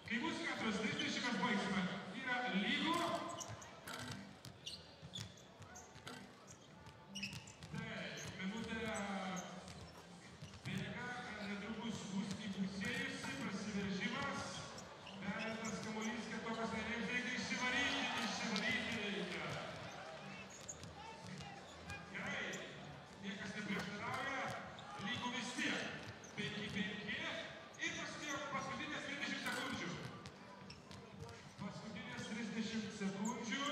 Kai bus 4:30, mes baigsime. Yra lygu. Taip, minutė bėga, netrukus bus įpusėjusi, prasiveržimas. Perėtas kamuolys, kad tokios nerėms reikia išsivaryti reikia. Gerai, niekas neprieštarauja, lygu vis tiek. 5-5 ir paskutinės 30 sekundžių. Paskutinės 30 sekundžių.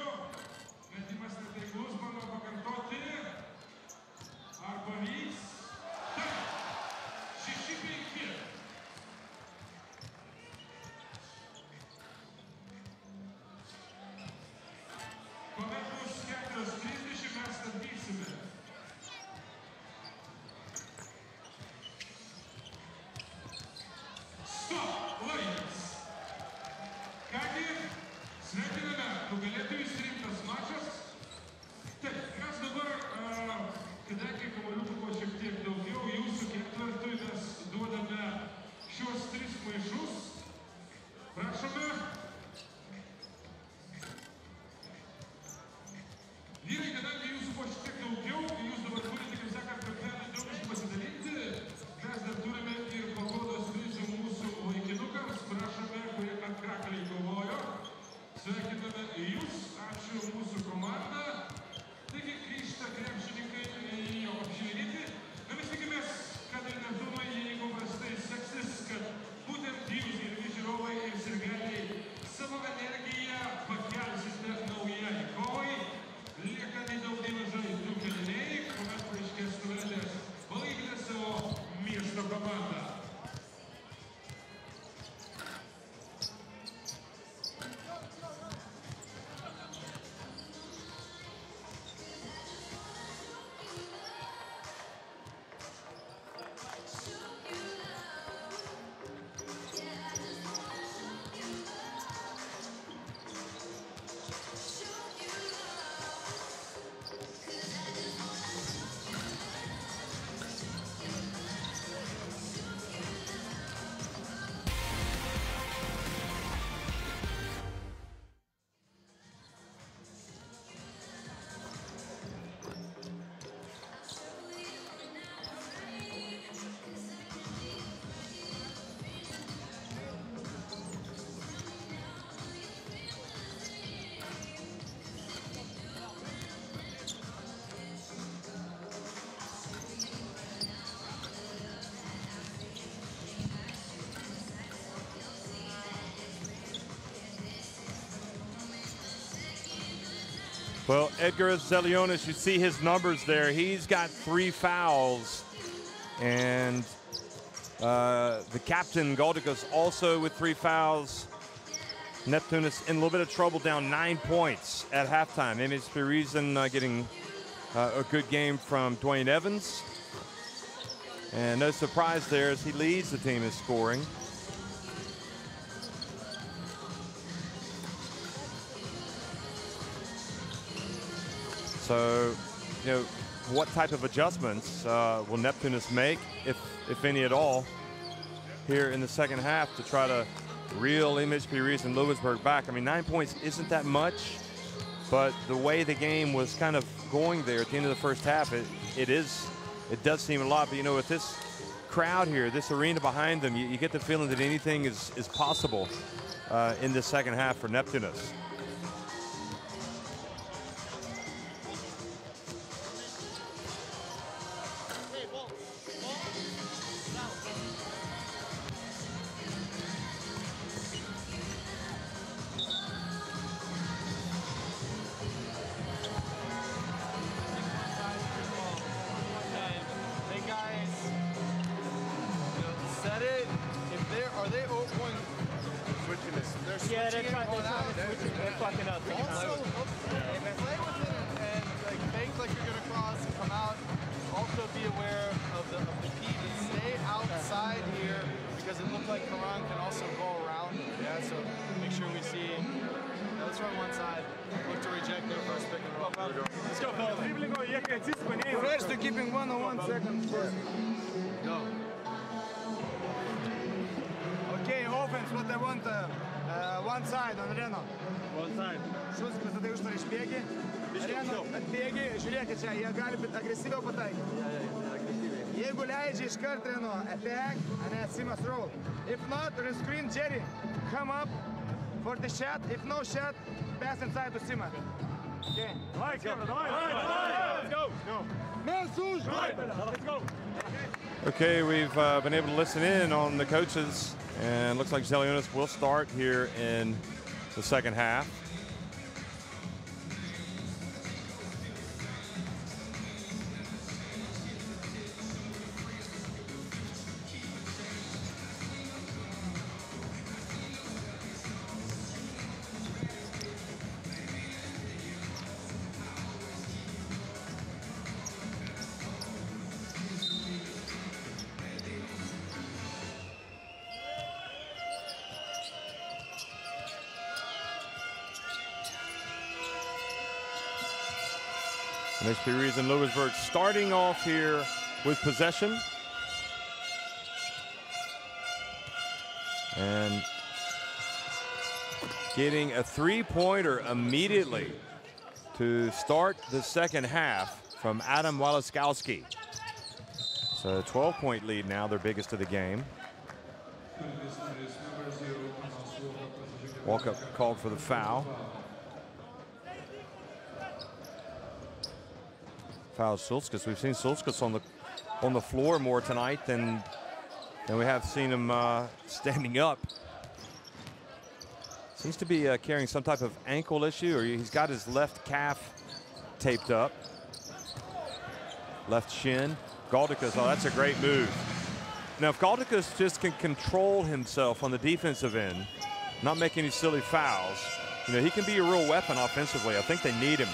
Metimas netaiklus, bando pakartoti. Ar pavyks? Taip. 6-5. Kuomet bus 4:30, mes stabdysime. Stop! Laikas! Kągi, sveikiname, nugalėtojus rimtas mačas. Taip, mes dabar, kadangi kamuoliukų buvo šiek tiek daugiau, jūsų ketvirtui mes duodame šios 3 maišus. Prašome. Vyrai, kadangi jūsų buvo šiek tiek daugiau, jūs dabar turite, kaip sakant, kartelį draugiškai pasidalinti. Mes dar turime ir pagodos prizų mūsų vaikinukams. Prašome, kurie atkakliai kovojo. Sveikiname jūs, ačiū mūsų komandą. Taigi grįžta krepšininkai jau apžiūrėti. Na, mes tikimės, kad ir Neptūnai, jeigu prastai seksis, kad būtent jūs, gerbiami žiūrovai ir sirgaliai, savo energiją pakelsite naujai kovai. Lieka nedaug žaizdų kaliniai, kuomet paaiškės nugalėtojas palaikite savo miesto komandą. Well, Edgar Zelionis, you see his numbers there. He's got 3 fouls And the captain, Galdikas, also with 3 fouls. Neptunas in a little bit of trouble, down 9 points at halftime. MHP Riesen getting a good game from Dwayne Evans. And no surprise there as he leads the team in scoring. So, you know, what type of adjustments will Neptunas make, if any at all, here in the second half to try to reel MHP Riesen Ludwigsburg back? I mean, 9 points isn't that much, but the way the game was kind of going there at the end of the first half, it does seem a lot. But, you know, with this crowd here, this arena behind them, you get the feeling that anything is possible in the second half for Neptunas. First, to keeping 101 seconds. Go. Okay, offense, what I want, one side on Reno. One side. Šus, pasatai už tari išbėgi. Reno atbėgi, žiūrėkit čia, jie gali agresyviau pataikyti. Jeigu leidžia iškart Reno, attack, and Simas roll. If not, screen Jerry, come up for the shot. If no shot, pass inside to Sima. Okay. Let's go. Let's go. Okay, we've been able to listen in on the coaches, and looks like Zelionis will start here in the second half. MHP Riesen Ludwigsburg starting off here with possession. And getting a 3-pointer immediately to start the second half from Adam Walaskowski. So a 12-point lead now, their biggest of the game. Walkup called for the foul. Foul Sulskas. We've seen Sulskas on the floor more tonight than we have seen him standing up. Seems to be carrying some type of ankle issue, or he's got his left calf taped up. Left shin. Galdikas, oh, that's a great move. Now, if Galdikas just can control himself on the defensive end, not make any silly fouls, you know, he can be a real weapon offensively. I think they need him.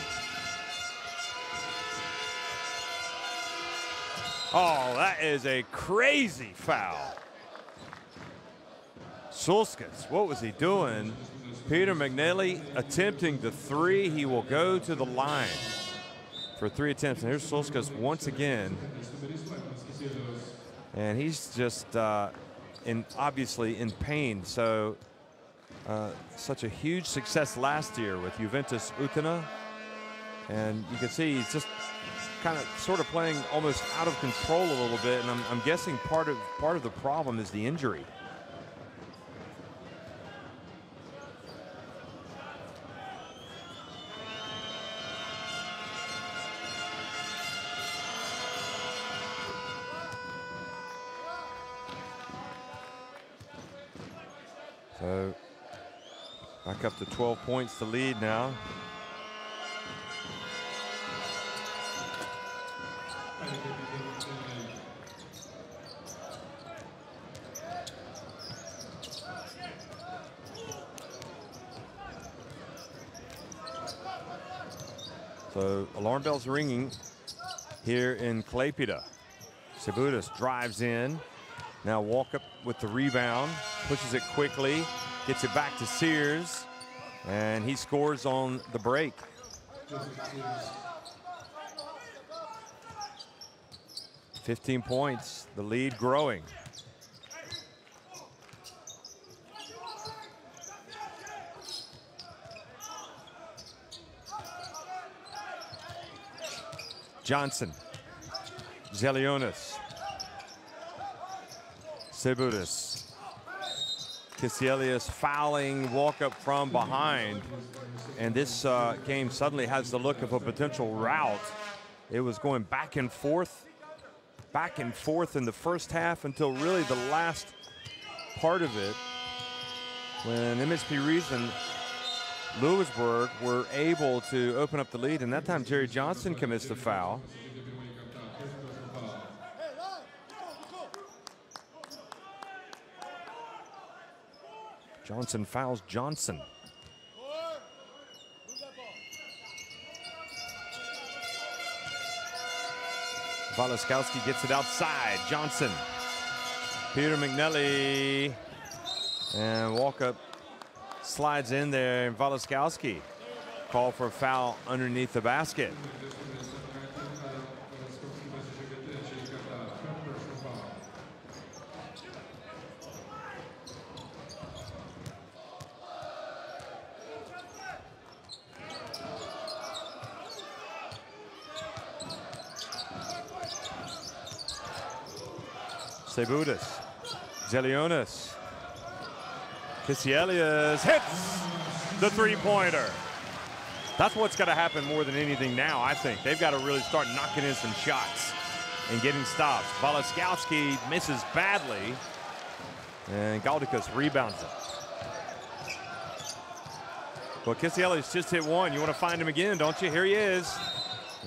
Oh, that is a crazy foul. Sulskas, what was he doing? Peter McNally attempting the three. He will go to the line for 3 attempts. And here's Sulskas once again. And he's just obviously in pain. So such a huge success last year with Juventus Utena. And you can see he's just kind of sort of playing almost out of control a little bit, and I'm guessing part of the problem is the injury. So back up to 12 points to lead now. So alarm bells ringing here in Klaipeda. Sebutis drives in. Now Walkup with the rebound, pushes it quickly, gets it back to Sears, and he scores on the break. "15 points, the lead growing. Johnson, Zelionis, Sebutis, Kisielius fouling Walkup from behind. And this game suddenly has the look of a potential rout. It was going back and forth in the first half until really the last part of it, when MHP Riesen Ludwigsburg were able to open up the lead, and that time Jerry Johnson commits the foul. Johnson fouls Johnson. Walaskowski gets it outside. Johnson, Peter McNelly, and Walkup slides in there, and Walaskowski called for a foul underneath the basket. Sebutis, Zelionis, Kisielius hits the three-pointer. That's what's got to happen more than anything now, I think. They've got to really start knocking in some shots and getting stops. Walaskowski misses badly, and Galdikas rebounds it. Well, Kisielius just hit one. You want to find him again, don't you? Here he is.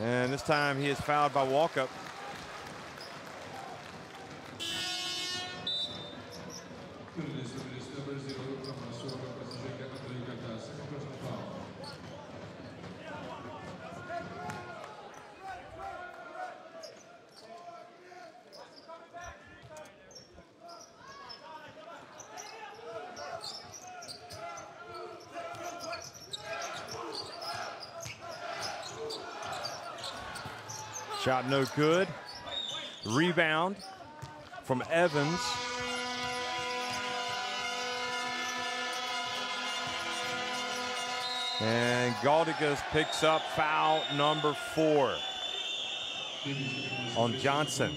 And this time he is fouled by Walkup. Shot no good. Rebound from Evans. And Galdikas picks up foul number 4 on Johnson.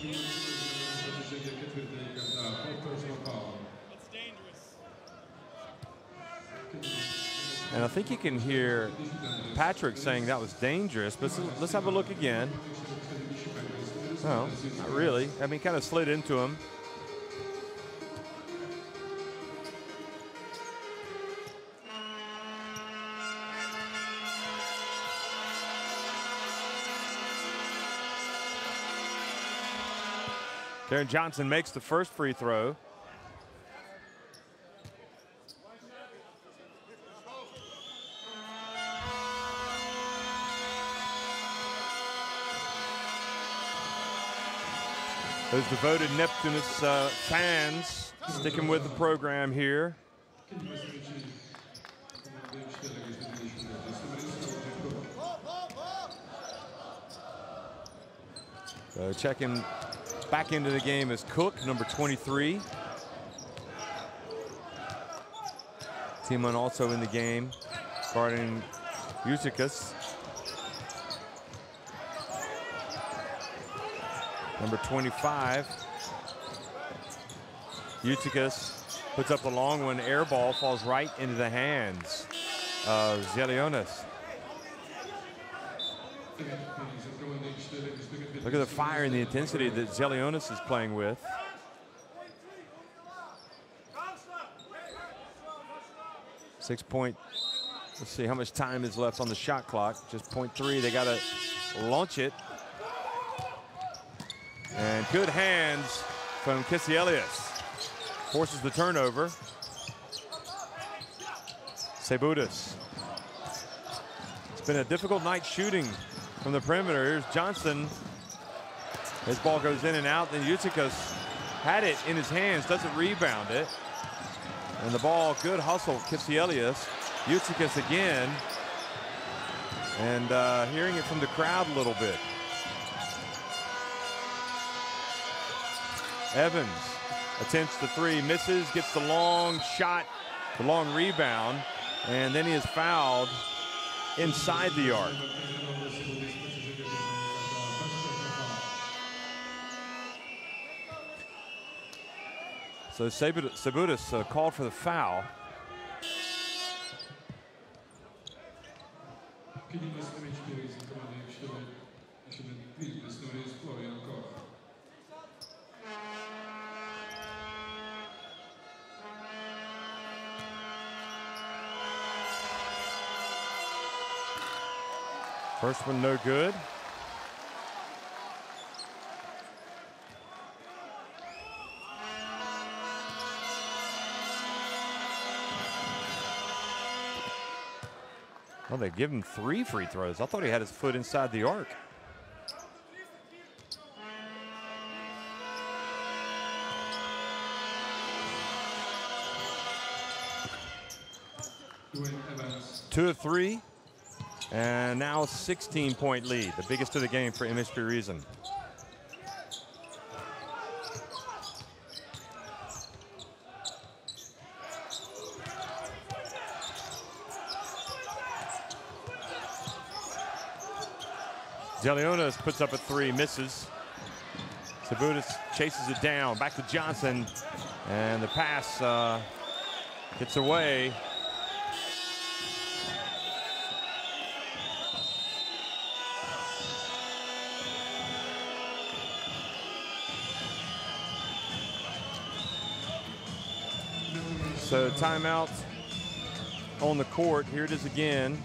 And I think you can hear Patrick saying that was dangerous, but let's have a look again. No, not really. I mean, kind of slid into him. Darren Johnson makes the first free throw. Those devoted Neptunas fans sticking with the program here. So checking back into the game is Cook, number 23. Timon also in the game, guarding Eutychus. Number 25. Eutychus puts up a long one. Air ball falls right into the hands of Zelionis. Look at the fire and the intensity that Zelionis is playing with. Let's see how much time is left on the shot clock. Just 0.3. They got to launch it. And good hands from Kisielius. Forces the turnover. Sebutis. It's been a difficult night shooting from the perimeter. Here's Johnson. His ball goes in and out. Then Ucikas had it in his hands, doesn't rebound it. And the ball, good hustle, Kisielius. Ucikas again. And hearing it from the crowd a little bit. Evans attempts the three, misses, gets the long shot, the long rebound, and then he is fouled inside the arc. So Sabutis called for the foul. First one no good. Well, they give him 3 free throws. I thought he had his foot inside the arc. Two of 3. And now a 16-point lead, the biggest of the game for MHP Riesen. Delionas puts up a 3, misses. Sabutis chases it down, back to Johnson, and the pass gets away. So timeout on the court. Here it is again.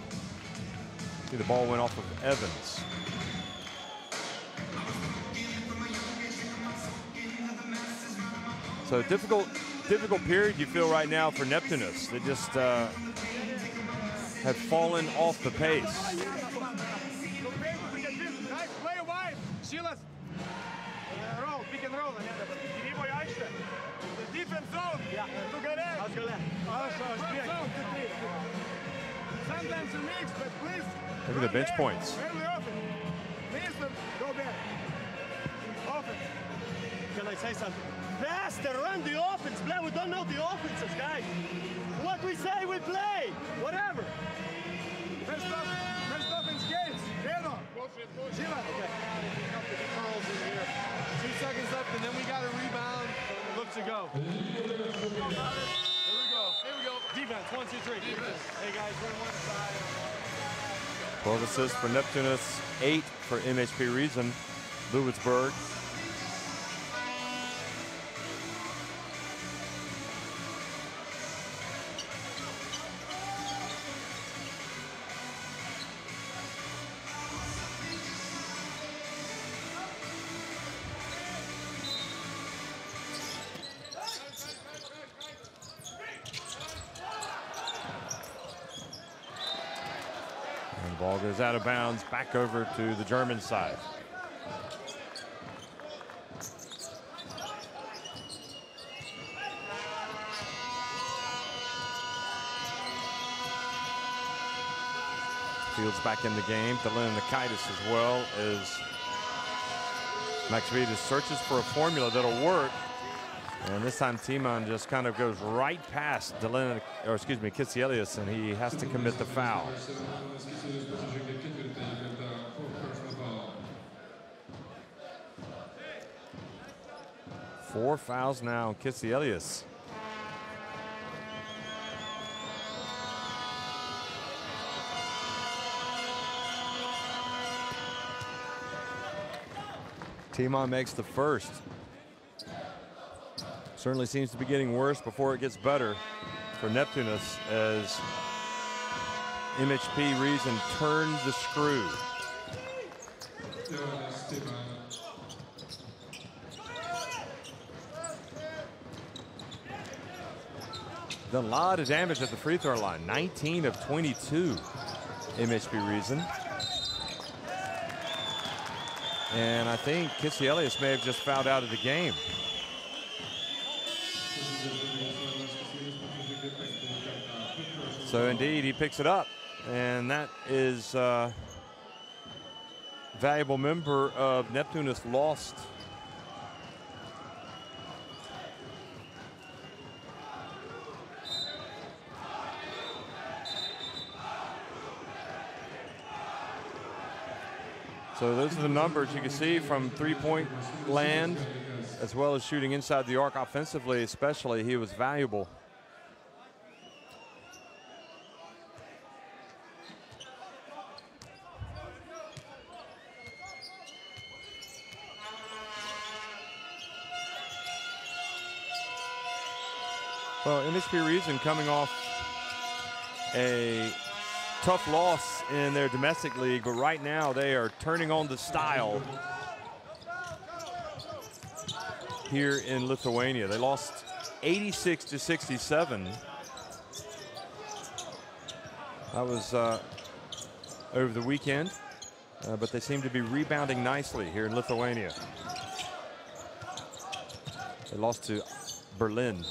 See, the ball went off of Evans. So difficult period you feel right now for Neptunas. They just have fallen off the pace. Play wide. Silas. Roll, pick and roll. The defense zone. Yeah. Sometimes a mix, but please. Look at the bench points. Very often. Please go back. Offense. Can I say something? Faster, run the offense. Play. We don't know the offenses, guys. What we say, we play. Whatever. First offense, Gates. Reno. Sheila. Okay. Carl's in here. 2 seconds left, and then we got a rebound. Look to go. Here we go. Defense. 1, 2, 3. Defense. Hey guys, we're on one side. 12 assists for Neptunas, 8 for MHP Riesen Ludwigsburg. Ball goes out of bounds, back over to the German side. Fields back in the game. Neptunas as well as Max Vitas searches for a formula that'll work. And this time Timon just kind of goes right past Kisielius, and he has to commit the foul. 4 fouls now on Kisielius. Timon makes the first. Certainly seems to be getting worse before it gets better for Neptunas as MHP Riesen turned the screw. Done a lot of damage at the free throw line. 19 of 22, MHP Riesen. And I think Kisielius may have just fouled out of the game. So indeed, he picks it up. And that is a valuable member of Neptunas lost. So those are the numbers you can see from three-point land, as well as shooting inside the arc offensively, especially. He was valuable. Well, MHP Riesen coming off a tough loss in their domestic league, but right now they are turning on the style here in Lithuania. They lost 86-67. That was over the weekend, but they seem to be rebounding nicely here in Lithuania. They lost to Berlin.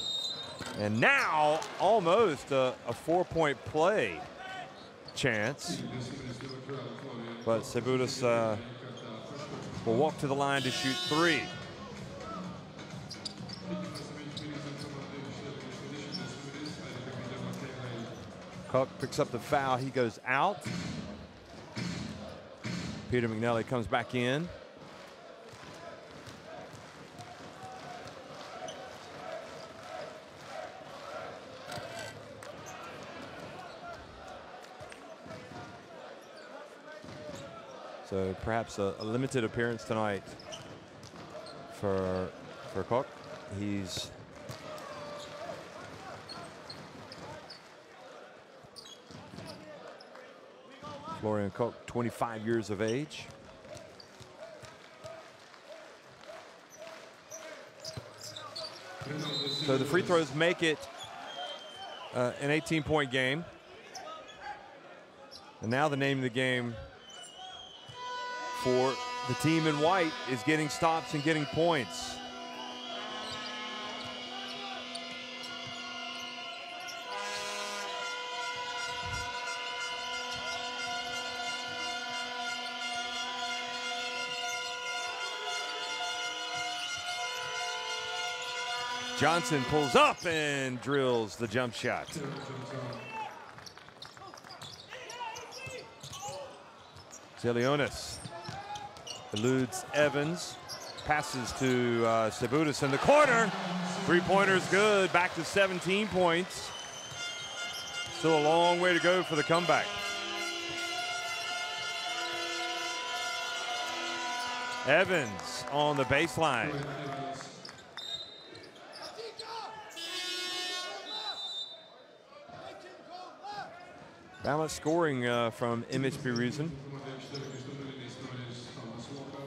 And now almost a 4-point play chance. But Sebutis will walk to the line to shoot three. Cook picks up the foul. He goes out. Peter McNally comes back in. So perhaps a limited appearance tonight for Koch. He's Florian Koch, 25 years of age. So the free throws make it an 18-point game. And now the name of the game for the team in white is getting stops and getting points. Johnson pulls up and drills the jump shot. Zelionis eludes Evans, passes to Sebutis in the corner. Three-pointer's good, back to 17 points. Still a long way to go for the comeback. Evans on the baseline. Balanced scoring from MHP Riesen.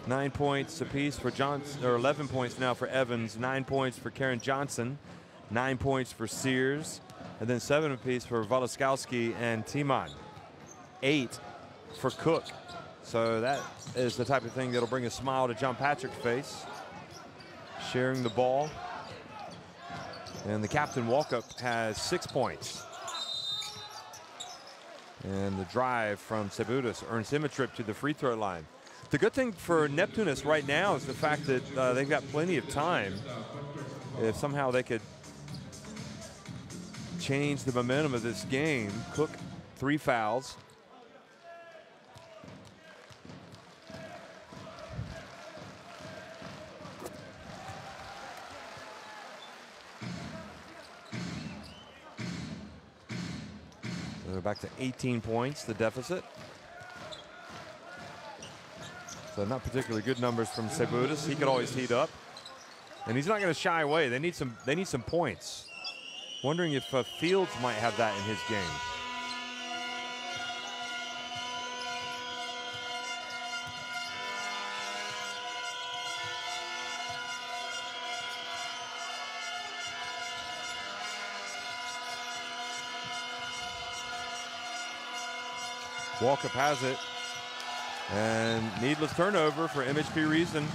9 points apiece for Johnson, or 11 points now for Evans, 9 points for Karen Johnson, 9 points for Sears, and then 7 apiece for Walaskowski and Timan. 8 for Cook. So that is the type of thing that'll bring a smile to John Patrick's face. Sharing the ball. And the captain Walkup has 6 points. And the drive from Sebutis earns him a trip to the free throw line. The good thing for Neptunas right now is the fact that they've got plenty of time. If somehow they could change the momentum of this game. Cook, 3 fouls. So they're back to 18 points, the deficit. So not particularly good numbers from Sebutis. He could always heat up, and he's not going to shy away. They need some points. Wondering if Fields might have that in his game. Walkup has it. And needless turnover for MHP Riesen.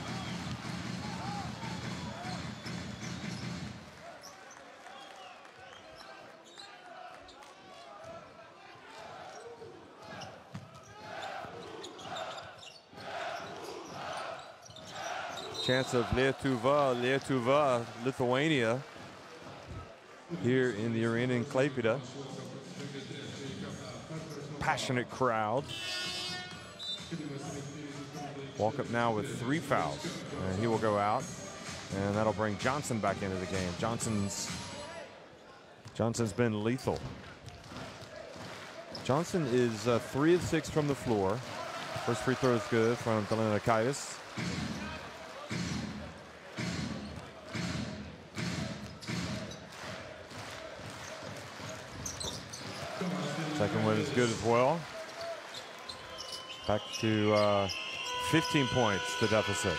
Chance of Lietuva, Lithuania, here in the arena in Klaipeda. Passionate crowd. Walk up now with 3 fouls, and he will go out, and that'll bring Johnson back into the game. Johnson's been lethal. Johnson is 3 of 6 from the floor. First free throw is good from Neptunas. Second one is good as well. Back to 15 points, the deficit.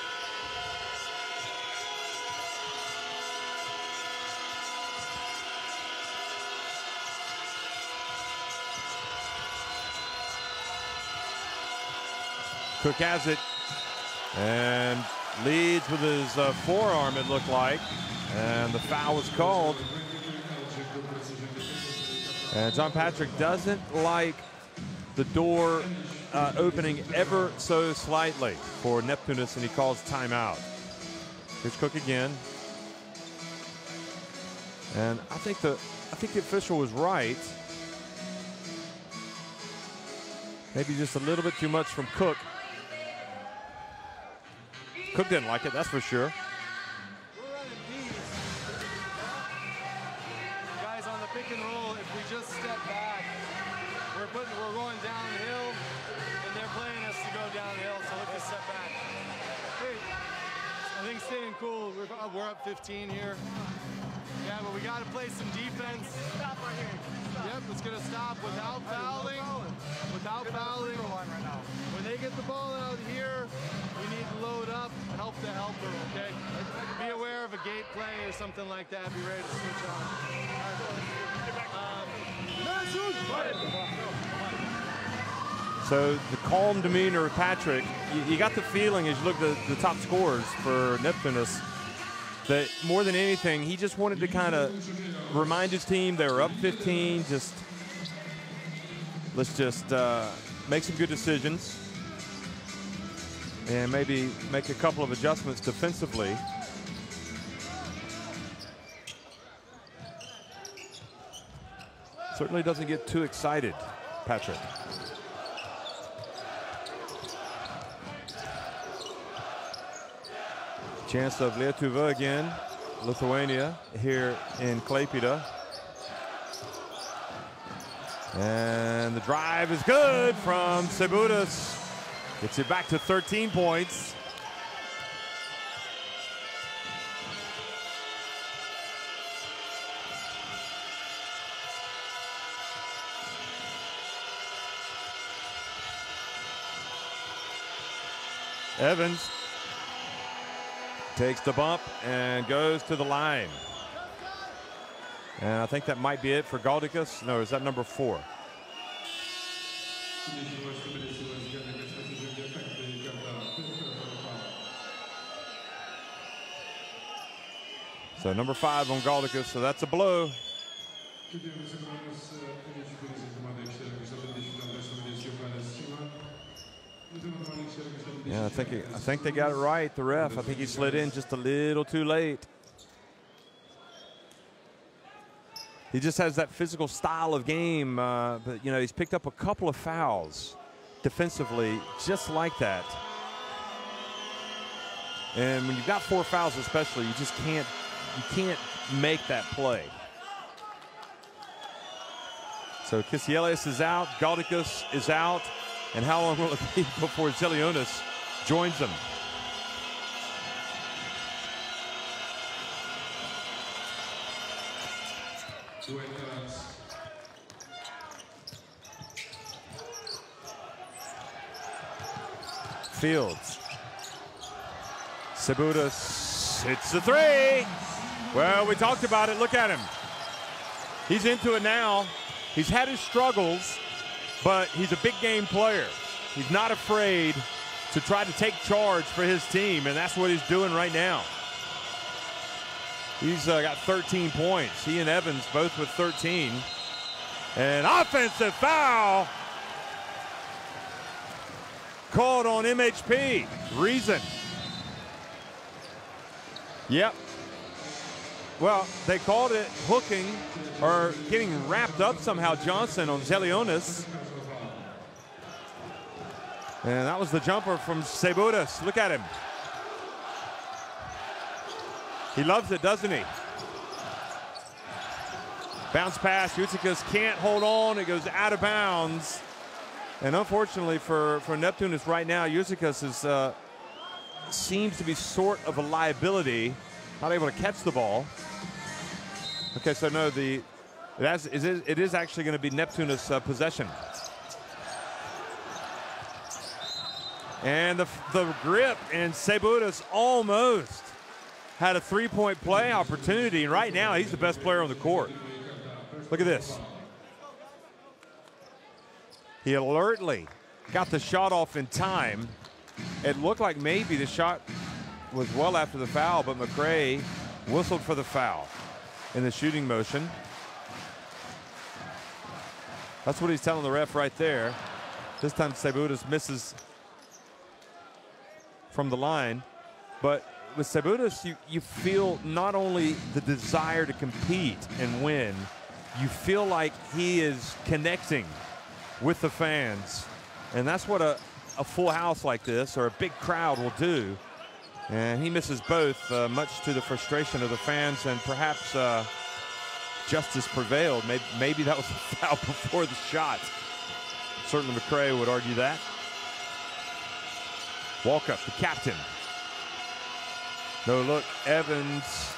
Cook has it and leads with his forearm, it looked like, and the foul was called. And John Patrick doesn't like the door opening ever so slightly for Neptunas, and he calls timeout. Here's Cook again. And I think the official was right. Maybe just a little bit too much from Cook. Cook didn't like it, that's for sure. Guys, on the pick and roll, if we just step back, we're going downhill, and they're playing us to go downhill, so let's just step back. Hey, I think staying cool, we're up 15 here. Yeah, but we got to play some defense. Stop right here. Stop. Yep, it's going to stop without fouling. Without fouling. When they get the ball out here, we need to load up and help the helper, okay? Be aware of a gate play or something like that. Be ready to switch on. So the calm demeanor of Patrick, you got the feeling as you look at the top scorers for Neptunas that more than anything, he just wanted to kind of remind his team they were up 15. Let's just make some good decisions and maybe make a couple of adjustments defensively. Certainly doesn't get too excited, Patrick. Chance of Lietuva again, Lithuania here in Klaipeda. And the drive is good from Sebudas. Gets it back to 13 points. Evans takes the bump and goes to the line. And I think that might be it for Galdikas. No, is that number 4? So number 5 on Galdikas, so that's a blow. Yeah, I think they got it right, the ref. I think he slid in just a little too late. He just has that physical style of game, but you know, he's picked up a couple of fouls defensively just like that. And when you've got 4 fouls especially, you just can't make that play. So Kisielis is out, Galdikas is out, and how long will it be before Zilionis joins them? Fields. Sebudas hits the 3. Well, we talked about it. Look at him. He's into it now. He's had his struggles, but he's a big game player. He's not afraid to try to take charge for his team, and that's what he's doing right now. He's got 13 points. He and Evans both with 13. An offensive foul called on MHP Riesen. Yep. Well, they called it hooking or getting wrapped up somehow, Johnson, on Zelionis. And that was the jumper from Cebudas. Look at him. He loves it, doesn't he? Bounce pass. Eutychus can't hold on. It goes out of bounds. And unfortunately for Neptunas right now, Eutychus is seems to be sort of a liability. Not able to catch the ball. Okay, so no, it is actually going to be Neptunas possession. And the grip, and Cebudas almost had a three-point play opportunity, and right now he's the best player on the court. Look at this. He alertly got the shot off in time. It looked like maybe the shot was well after the foul, but McRae whistled for the foul in the shooting motion. That's what he's telling the ref right there. This time Cebudas misses from the line, but with Cebudas, you feel not only the desire to compete and win, you feel like he is connecting with the fans. And that's what a full house like this or a big crowd will do. And he misses both, much to the frustration of the fans, and perhaps justice prevailed. Maybe that was a foul before the shot. Certainly McRae would argue that. Walkup, the captain. No look, Evans.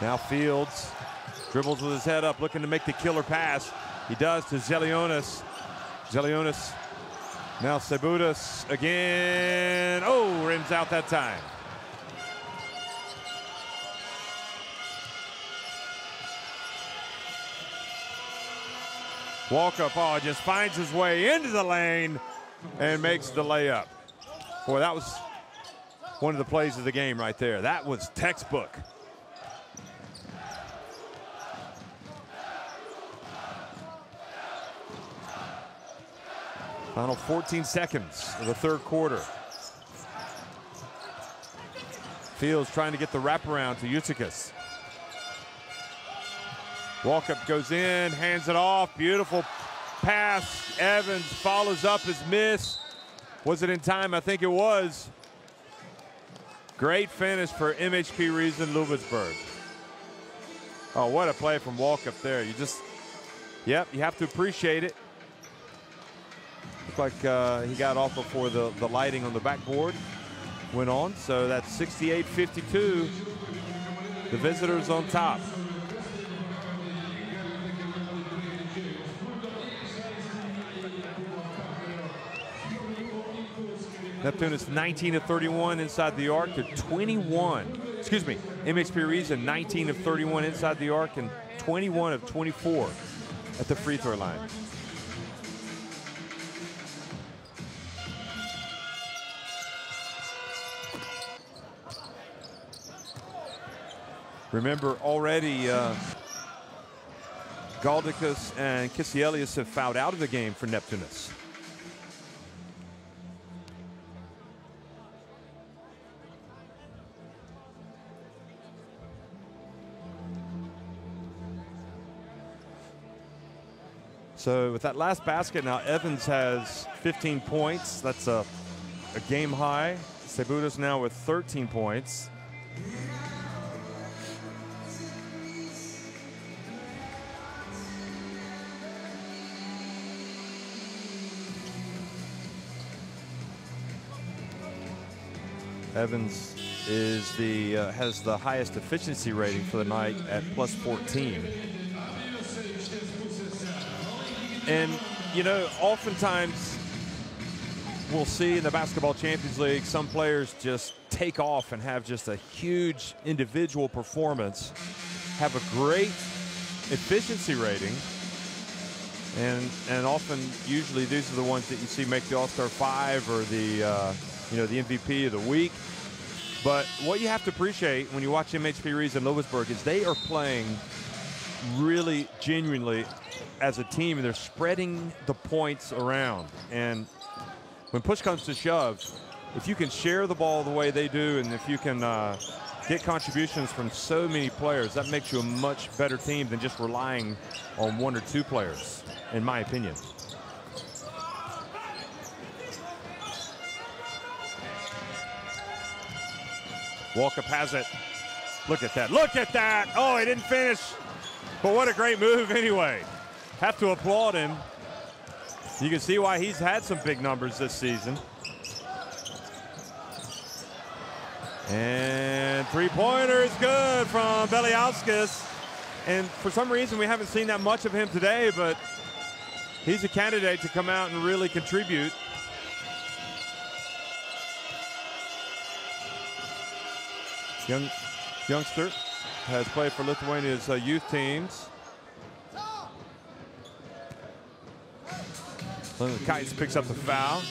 Now Fields dribbles with his head up, looking to make the killer pass. He does to Zelionis. Zelionis. Now Cebudas again. Oh, rims out that time. Walkup, oh, just finds his way into the lane and makes the layup. Boy, that was one of the plays of the game right there. That was textbook. Final 14 seconds of the third quarter. Fields trying to get the wraparound to Eutychus. Walkup goes in, hands it off. Beautiful pass. Evans follows up his miss. Was it in time? I think it was. Great finish for MHP Riesen Ludwigsburg. Oh, what a play from Walkup there. You just, yep, you have to appreciate it. Looked like he got off before the lighting on the backboard went on. So that's 68-52. The visitors on top. Neptunas 19 of 31 inside the arc to 21. Excuse me, MHP Riesen 19 of 31 inside the arc and 21 of 24 at the free throw line. Remember, already Galdicus and Kisielius have fouled out of the game for Neptunas. So with that last basket now, Evans has 15 points. That's a game high. Cebudas now with 13 points. Evans is has the highest efficiency rating for the night at plus 14. And, you know, oftentimes we'll see in the Basketball Champions League some players just take off and have just a huge individual performance, have a great efficiency rating, And often, usually, these are the ones that you see make the All-Star 5 or the the MVP of the week. But what you have to appreciate when you watch MHP Riesen Ludwigsburg is they are playing really genuinely as a team, and they're spreading the points around. And when push comes to shove, if you can share the ball the way they do, and if you can get contributions from so many players, that makes you a much better team than just relying on one or two players, in my opinion. Walkup has it. Look at that. Look at that. Oh, he didn't finish. But what a great move anyway. Have to applaud him. You can see why he's had some big numbers this season. And three-pointer is good from Beliauskas. And for some reason, we haven't seen that much of him today, but he's a candidate to come out and really contribute. Youngster has played for Lithuania's youth teams. Kites picks up the foul.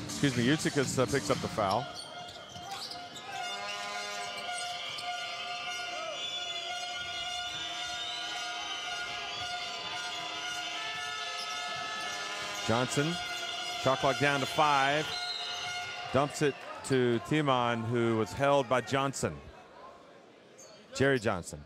Excuse me, Utsikas picks up the foul. Johnson, shot clock down to 5. Dumps it to Timon, who was held by Johnson. Jerry Johnson.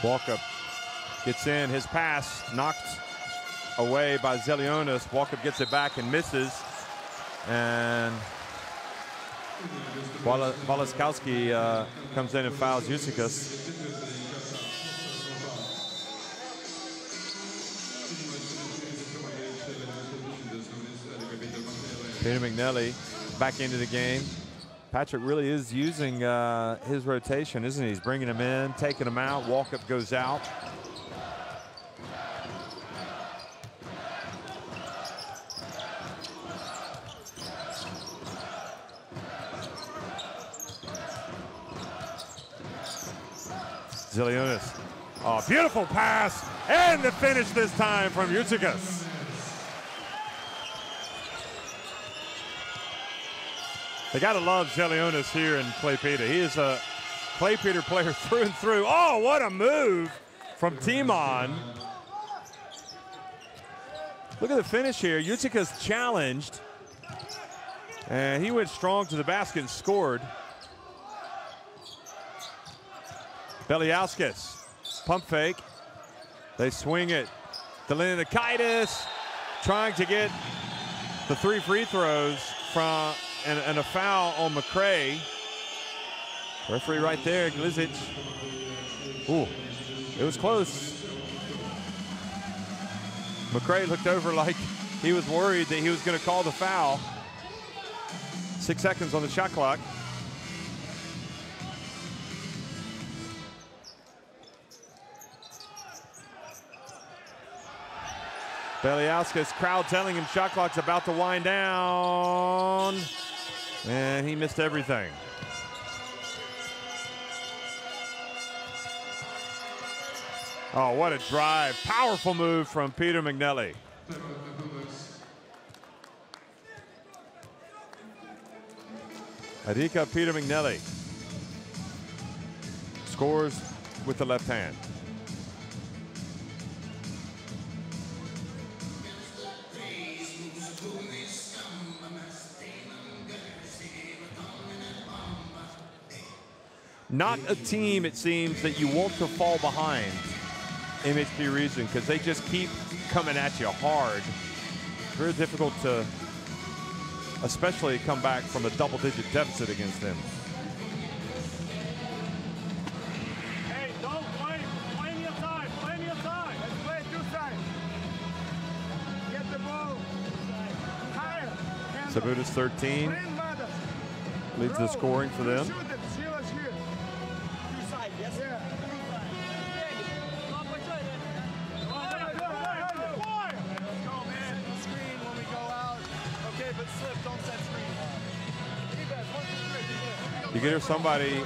Walkup gets in, his pass knocked away by Zelionis. Walkup gets it back and misses. And Balaskowski comes in and fouls Utsikas. Peter McNally back into the game. Patrick really is using his rotation, isn't he? He's bringing him in, taking him out. Walkup goes out. Zelionis. Oh, beautiful pass. And the finish this time from Utsikas. They got to love Zelionis here in Klaipeda. He is a Klaipeda player through and through. Oh, what a move from Timon. Look at the finish here. Utsikas challenged. And he went strong to the basket and scored. Beliauskas, pump fake. They swing it. Delinakaitis trying to get the 3 free throws from and a foul on McCray. Referee right there, Glizic. Ooh, it was close. McCray looked over like he was worried that he was going to call the foul. 6 seconds on the shot clock. Beliauskas, crowd telling him shot clock's about to wind down. And he missed everything. Oh, what a drive. Powerful move from Peter McNally. Adika Peter McNally scores with the left hand. Not a team, it seems, that you want to fall behind, MHP Riesen, because they just keep coming at you hard. It's very difficult to especially come back from a double-digit deficit against them. Hey, don't play. Plenty of time. Plenty of time. Let's play 2 sides. Get the ball higher. Sabutis 13. leads the scoring for them. Two side, yes? Yeah. Screen when we go out. Okay, but slip, don't set screen. You can hear somebody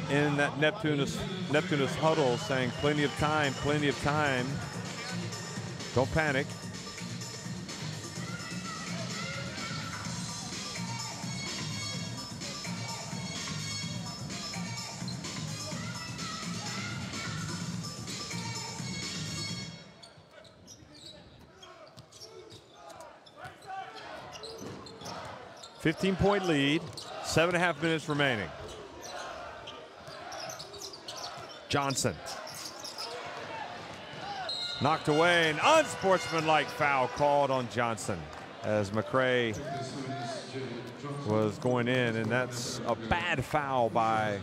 in that Neptunas huddle saying plenty of time, plenty of time. Don't panic. $15-point lead, 7.5 minutes remaining. Johnson. Knocked away, an unsportsmanlike foul called on Johnson as McRae was going in, and that's a bad foul by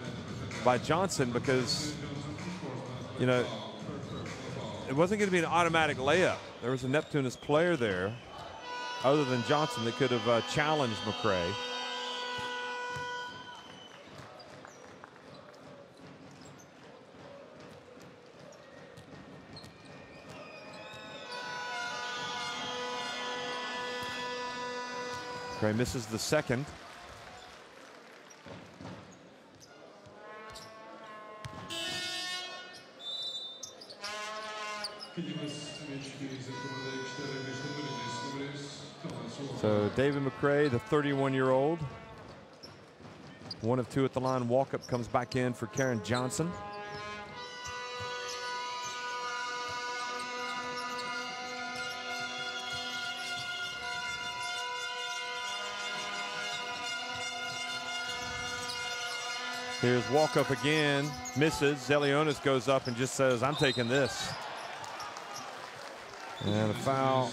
Johnson because, you know, it wasn't going to be an automatic layup. There was a Neptunas player there other than Johnson that could have challenged McRae. McRae misses the second. So David McRae, the 31-year-old, 1 of 2 at the line. Walkup comes back in for Karen Johnson. Here's Walkup again, misses. Zelionis goes up and just says, I'm taking this. And a foul.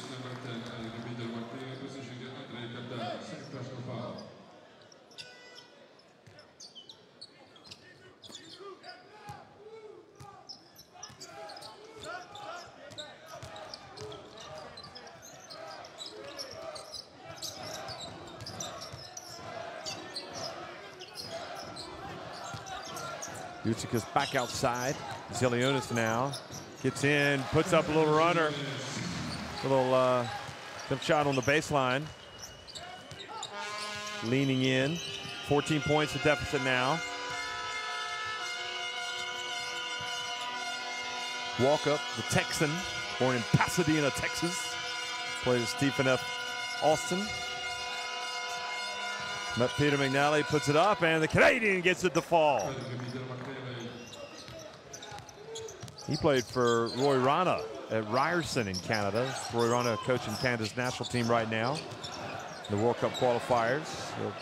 Utika's back outside. Zelionis now gets in, puts up a little runner. A little jump shot on the baseline. Leaning in. 14 points of deficit now. Walkup, the Texan, born in Pasadena, Texas. Played at Stephen F. Austin. Met Peter McNally, puts it up, and the Canadian gets it to fall. He played for Roy Rana at Ryerson in Canada. Roy Rana coaching Canada's national team right now. The World Cup qualifiers. He'll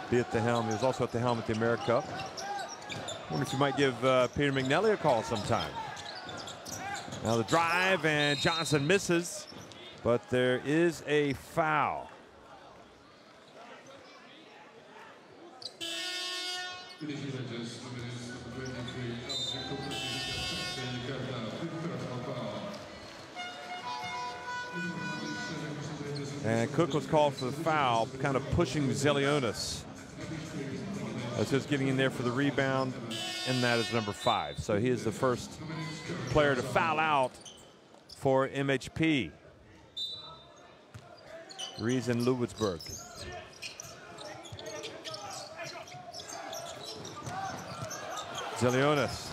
be at the helm. He was also at the helm at the AmeriCup. I wonder if you might give Peter McNally a call sometime. Now the drive, and Johnson misses, but there is a foul. And Cook was called for the foul, kind of pushing Zelionis. That's just getting in there for the rebound, and that is number 5. So he is the first player to foul out for MHP Riesen Ludwigsburg. Zelionis.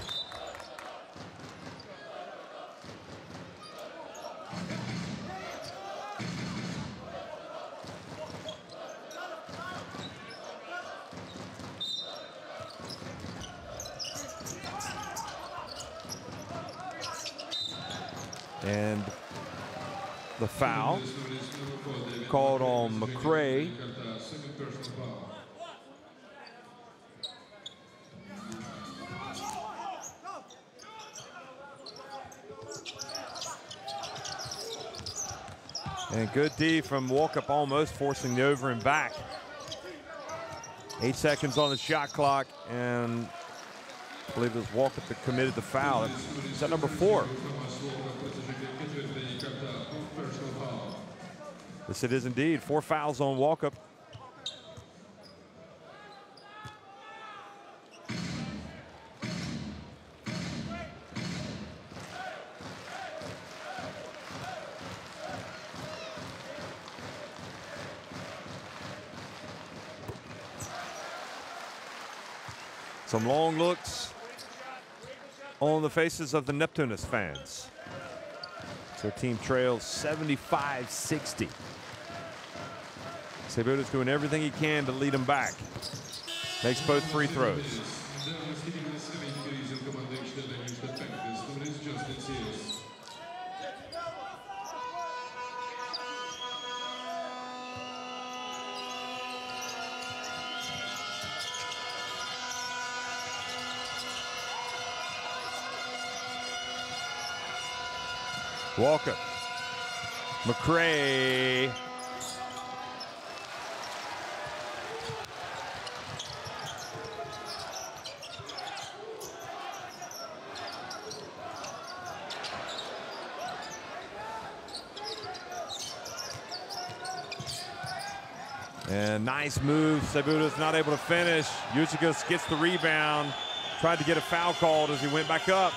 And the foul called on McRae. And good D from Walkup, almost forcing the over and back. 8 seconds on the shot clock, and I believe it was Walkup that committed the foul. Is that number 4? Yes, it is indeed. 4 fouls on Walkup. Some long looks on the faces of the Neptunas fans. Their team trails 75-60. Klaipeda doing everything he can to lead them back. Makes both free throws. Walker, McCray. And nice move. Klaipeda not able to finish. Yuzikos gets the rebound. Tried to get a foul called as he went back up.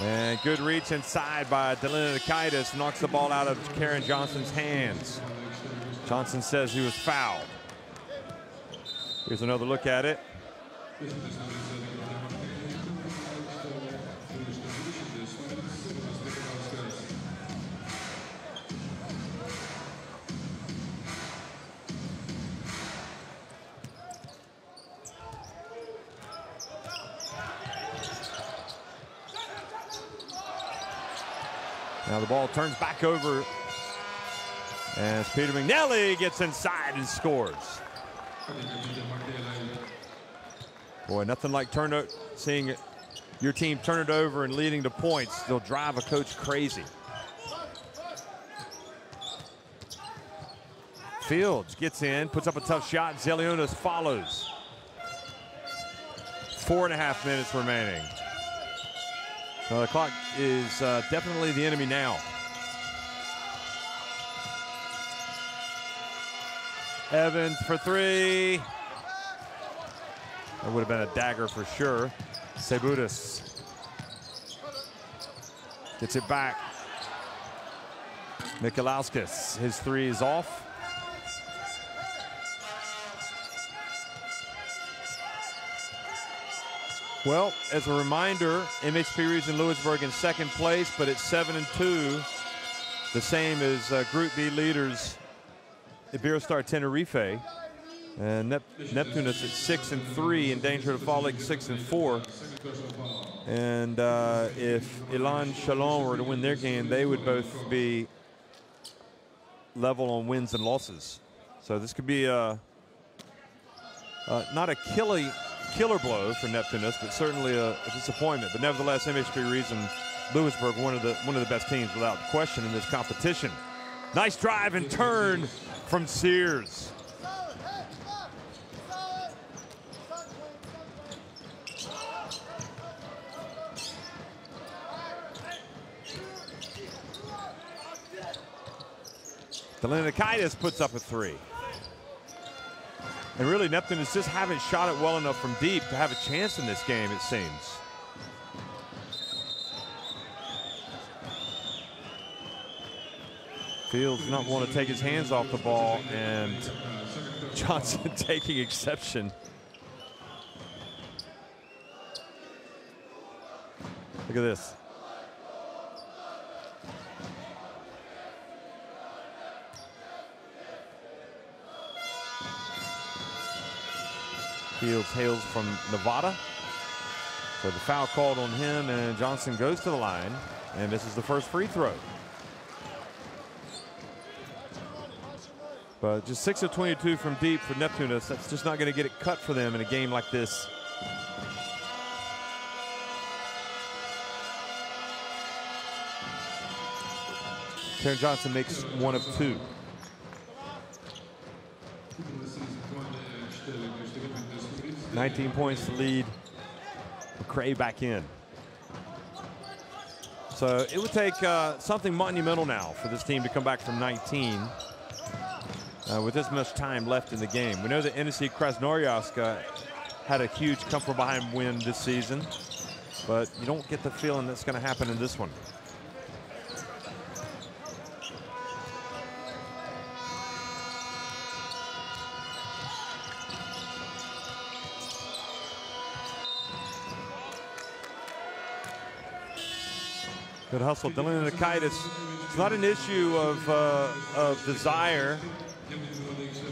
And good reach inside by Neptunas. Knocks the ball out of Karen Johnson's hands. Johnson says he was fouled. Here's another look at it. Now the ball turns back over as Peter McNally gets inside and scores. Boy, nothing like seeing your team turn it over and leading to points. They'll drive a coach crazy. Fields gets in, puts up a tough shot. Zelionis follows. 4.5 minutes remaining. The clock is definitely the enemy now. Evans for three. That would have been a dagger for sure. Sebudis gets it back. Mikalauskas, his three is off. Well, as a reminder, MHP Riesen Ludwigsburg in second place, but it's 7-2, the same as Group B leaders Iberostar Tenerife, and Neptunas at 6-3, in danger of falling 6-4. And if Elan Shalom were to win their game, they would both be level on wins and losses. So this could be not a killer blow for Neptunas, but certainly a disappointment. But nevertheless, MHP Riesen Ludwigsburg, one of the best teams without question in this competition. Nice drive and turn from Sears. Delanakaitis puts up a three. And really, Neptunas just haven't shot it well enough from deep to have a chance in this game, it seems. Fields not want to take his hands off the ball, and Johnson taking exception. Look at this. Fields hails from Nevada. So the foul called on him, and Johnson goes to the line and misses the first free throw. But just 6 of 22 from deep for Neptunas. That's just not going to get it cut for them in a game like this. Karen Johnson makes 1 of 2. $19 points to lead. McCray back in. So it would take something monumental now for this team to come back from 19 with this much time left in the game. We know that NSC Krasnoyarsk had a huge come from behind win this season, but you don't get the feeling that's going to happen in this one. Good hustle, Neptunas. It's not an issue of desire,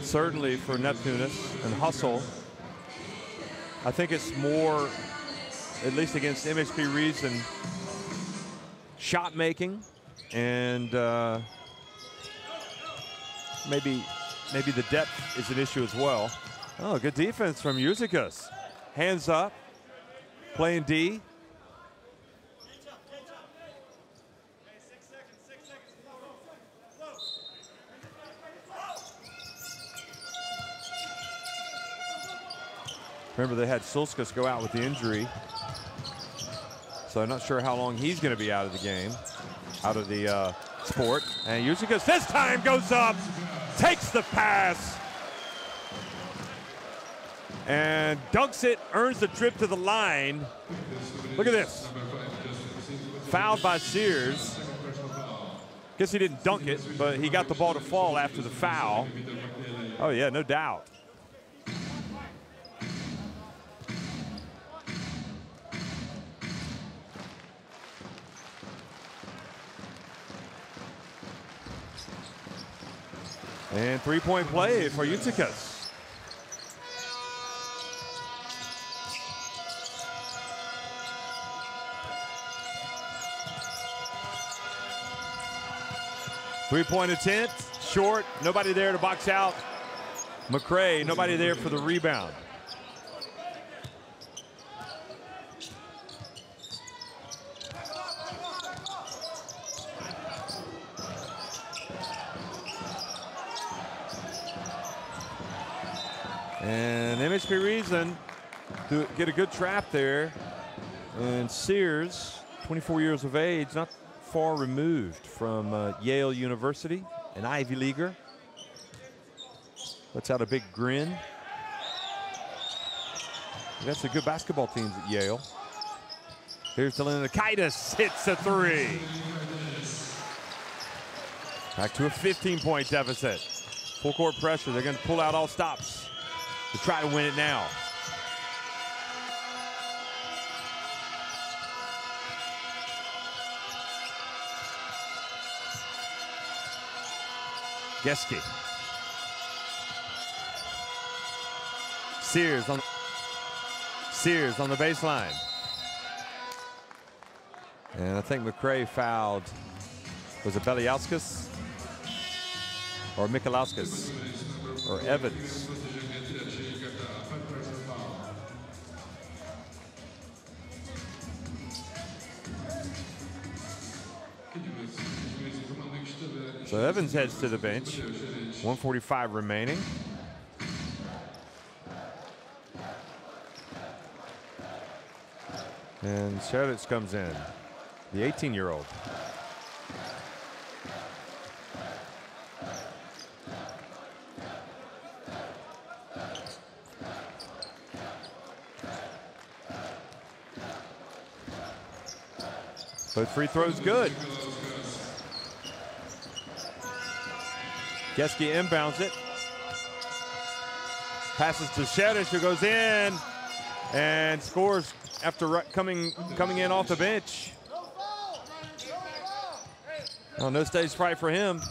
certainly for Neptunas, and hustle. I think it's more, at least against MHP Riesen, shot making, and maybe the depth is an issue as well. Oh, good defense from Ludwigsburg. Hands up, playing D. Remember, they had Sulskas go out with the injury, so I'm not sure how long he's going to be out of the game, out of the sport. And Ludwigsburg this time goes up, takes the pass, and dunks it, earns the trip to the line. Look at this. Fouled by Sears. Guess he didn't dunk it, but he got the ball to fall after the foul. Oh yeah, no doubt. And three-point play for Ludwigsburg. Three-point attempt, short, nobody there to box out McCray, nobody there for the rebound. And MHP Riesen get a good trap there. And Sears, 24 years of age, not far removed from Yale University, an Ivy Leaguer. Lets out a big grin. Got some good basketball teams at Yale. Here's Neptunas, hits a three. Back to a 15-point deficit. Full court pressure, they're gonna pull out all stops to try to win it now. Geske. Sears on the baseline. And I think McCray fouled, was it Beliauskas or Mikalauskas or Evans? So Evans heads to the bench. 1:45 remaining. And Sheritz comes in, the 18-year-old. Both free throws good. Geske inbounds it. Passes to Sheritz, who goes in and scores after coming in off the bench. Oh, no stage fright for him.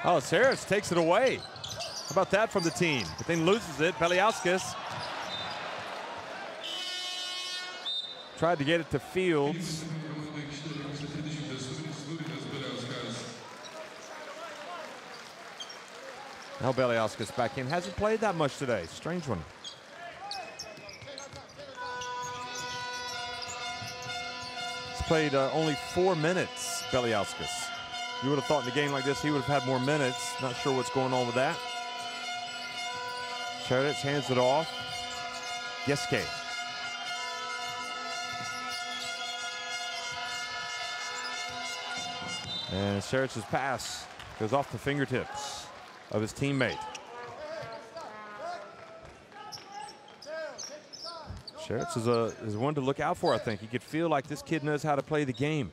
Oh, Sheritz takes it away. How about that from the team? But then loses it. Beliauskas tried to get it to Fields. Now Beliauskas back in. Hasn't played that much today. Strange one. He's played only 4 minutes, Beliauskas. You would have thought in a game like this he would have had more minutes. Not sure what's going on with that. Sheritz hands it off. Geske. And Sheritz's pass goes off the fingertips of his teammate. Sheritz is one to look out for, I think. You could feel like this kid knows how to play the game.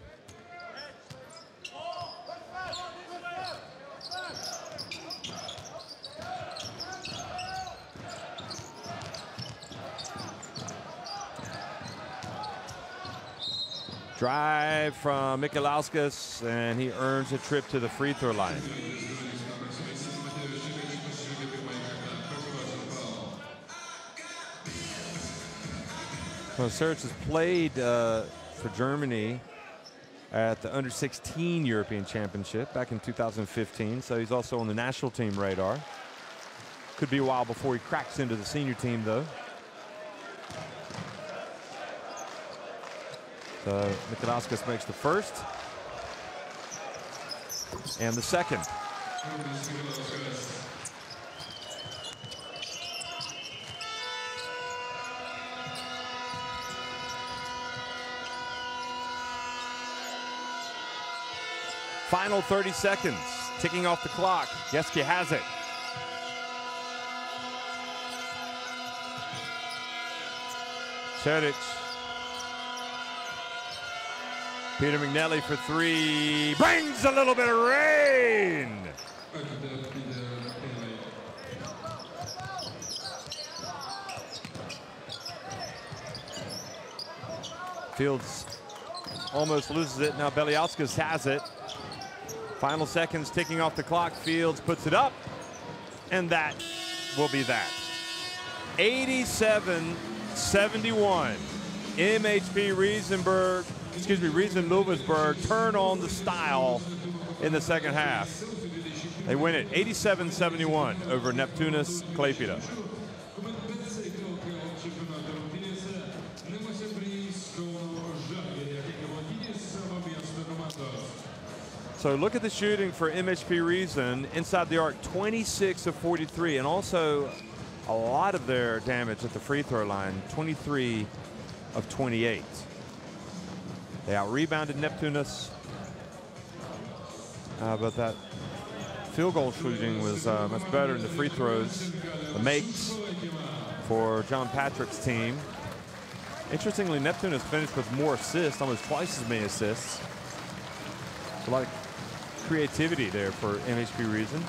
Drive from Mikalauskas, and he earns a trip to the free throw line. Well, Serge has played for Germany at the Under-16 European Championship back in 2015, so he's also on the national team radar. Could be a while before he cracks into the senior team, though. So Mikalauskas makes the first and the second. Final 30 seconds, ticking off the clock. Geske has it. Čerić. Peter McNally for three. Brings a little bit of rain. Fields almost loses it. Now Beliauskas has it. Final seconds ticking off the clock. Fields puts it up, and that will be that. 87-71. MHP Riesen Ludwigsburg turn on the style in the second half. They win it 87-71 over Neptunas Klaipeda. So look at the shooting for MHP Riesen inside the arc, 26 of 43, and also a lot of their damage at the free throw line, 23 of 28. They out-rebounded Neptunas, but that field goal shooting was much better than the free throws. The makes for John Patrick's team. Interestingly, Neptunas finished with more assists, almost twice as many assists. A lot of creativity there for MHP Riesen.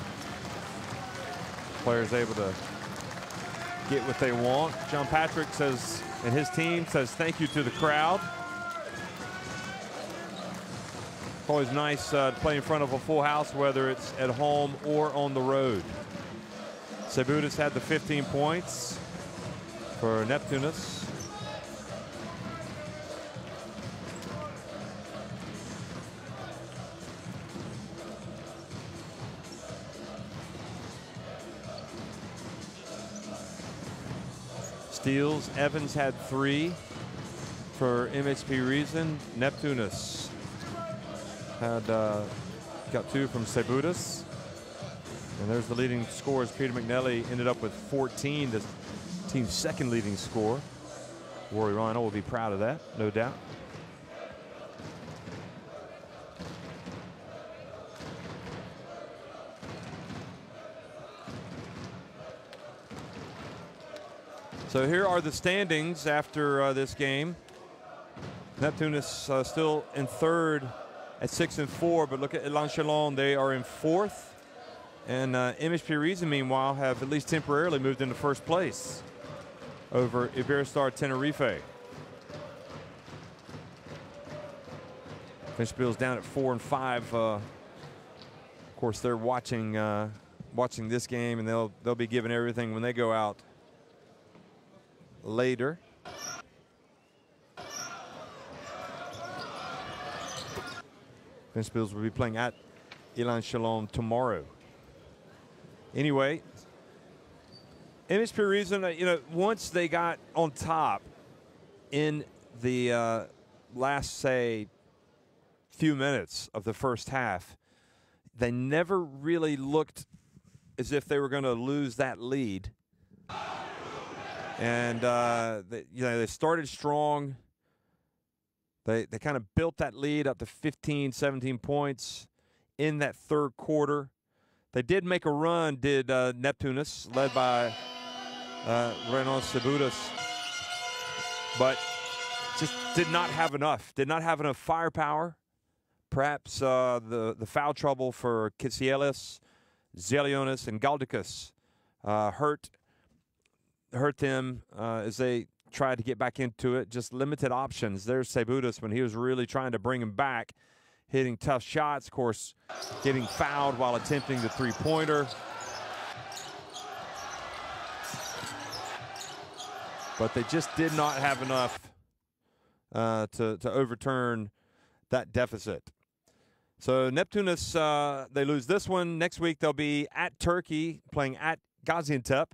Players able to get what they want. John Patrick says, and his team says thank you to the crowd. Always nice to play in front of a full house, whether it's at home or on the road. Sebutis had the 15 points for Neptunas. Steals, Evans had 3 for MHP Riesen. Neptunas had got 2 from Sebutis. And there's the leading scorers. Peter McNally ended up with 14, the team's second leading scorer. Rory Rhino will be proud of that, no doubt. So here are the standings after this game. Neptunas still in third at 6-4, but look at L'Anchelon, they are in fourth. And MHP Riesen, meanwhile, have at least temporarily moved into first place over Iberostar Tenerife. Finchbill's down at 4-5. Of course, they're watching this game, and they'll be giving everything when they go out later. Finchbills will be playing at L'Anchelon tomorrow. Anyway, MHP Riesen, once they got on top in the last, say, few minutes of the first half, they never really looked as if they were going to lose that lead. And they started strong. They kind of built that lead up to 15, 17 points in that third quarter. They did make a run, did Neptunas, led by Renan Sebutis, but just did not have enough. Did not have enough firepower. Perhaps the foul trouble for Kitsielis, Zelionis, and Galdikas hurt them as they tried to get back into it, just limited options. There's Sebudas when he was really trying to bring him back, hitting tough shots, of course, getting fouled while attempting the three-pointer. But they just did not have enough to overturn that deficit. So Neptunas, they lose this one. Next week they'll be at Turkey, playing at Gaziantep.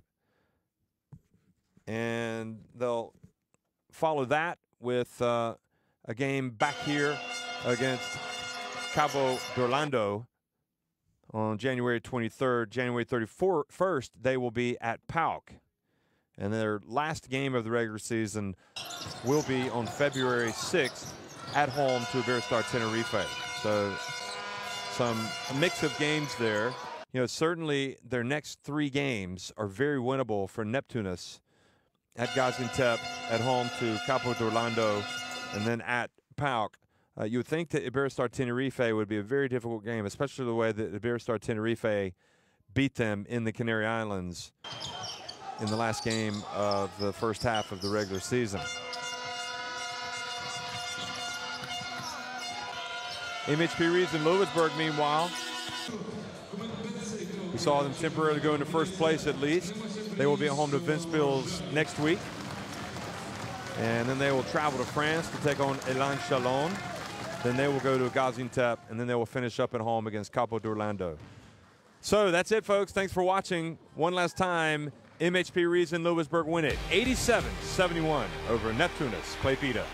And they'll follow that with a game back here against Cabo d'Orlando on January 23rd. January 31st, they will be at PAOK. And their last game of the regular season will be on February 6th at home to Iberostar Tenerife. So a mix of games there. You know, certainly their next 3 games are very winnable for Neptunas. At Gaziantep, at home to Cabo d'Orlando, and then at PAOK. You would think that Iberostar Tenerife would be a very difficult game, especially the way that Iberostar Tenerife beat them in the Canary Islands in the last game of the first half of the regular season. MHP Riesen Ludwigsburg, meanwhile, we saw them temporarily go into first place at least. They will be at home to Ventspils next week. And then they will travel to France to take on Elan Chalon. Then they will go to Gaziantep, and then they will finish up at home against Cabo d'Orlando. So that's it, folks. Thanks for watching. One last time, MHP Riesen Ludwigsburg win it 87-71 over Neptunas Klaipeda.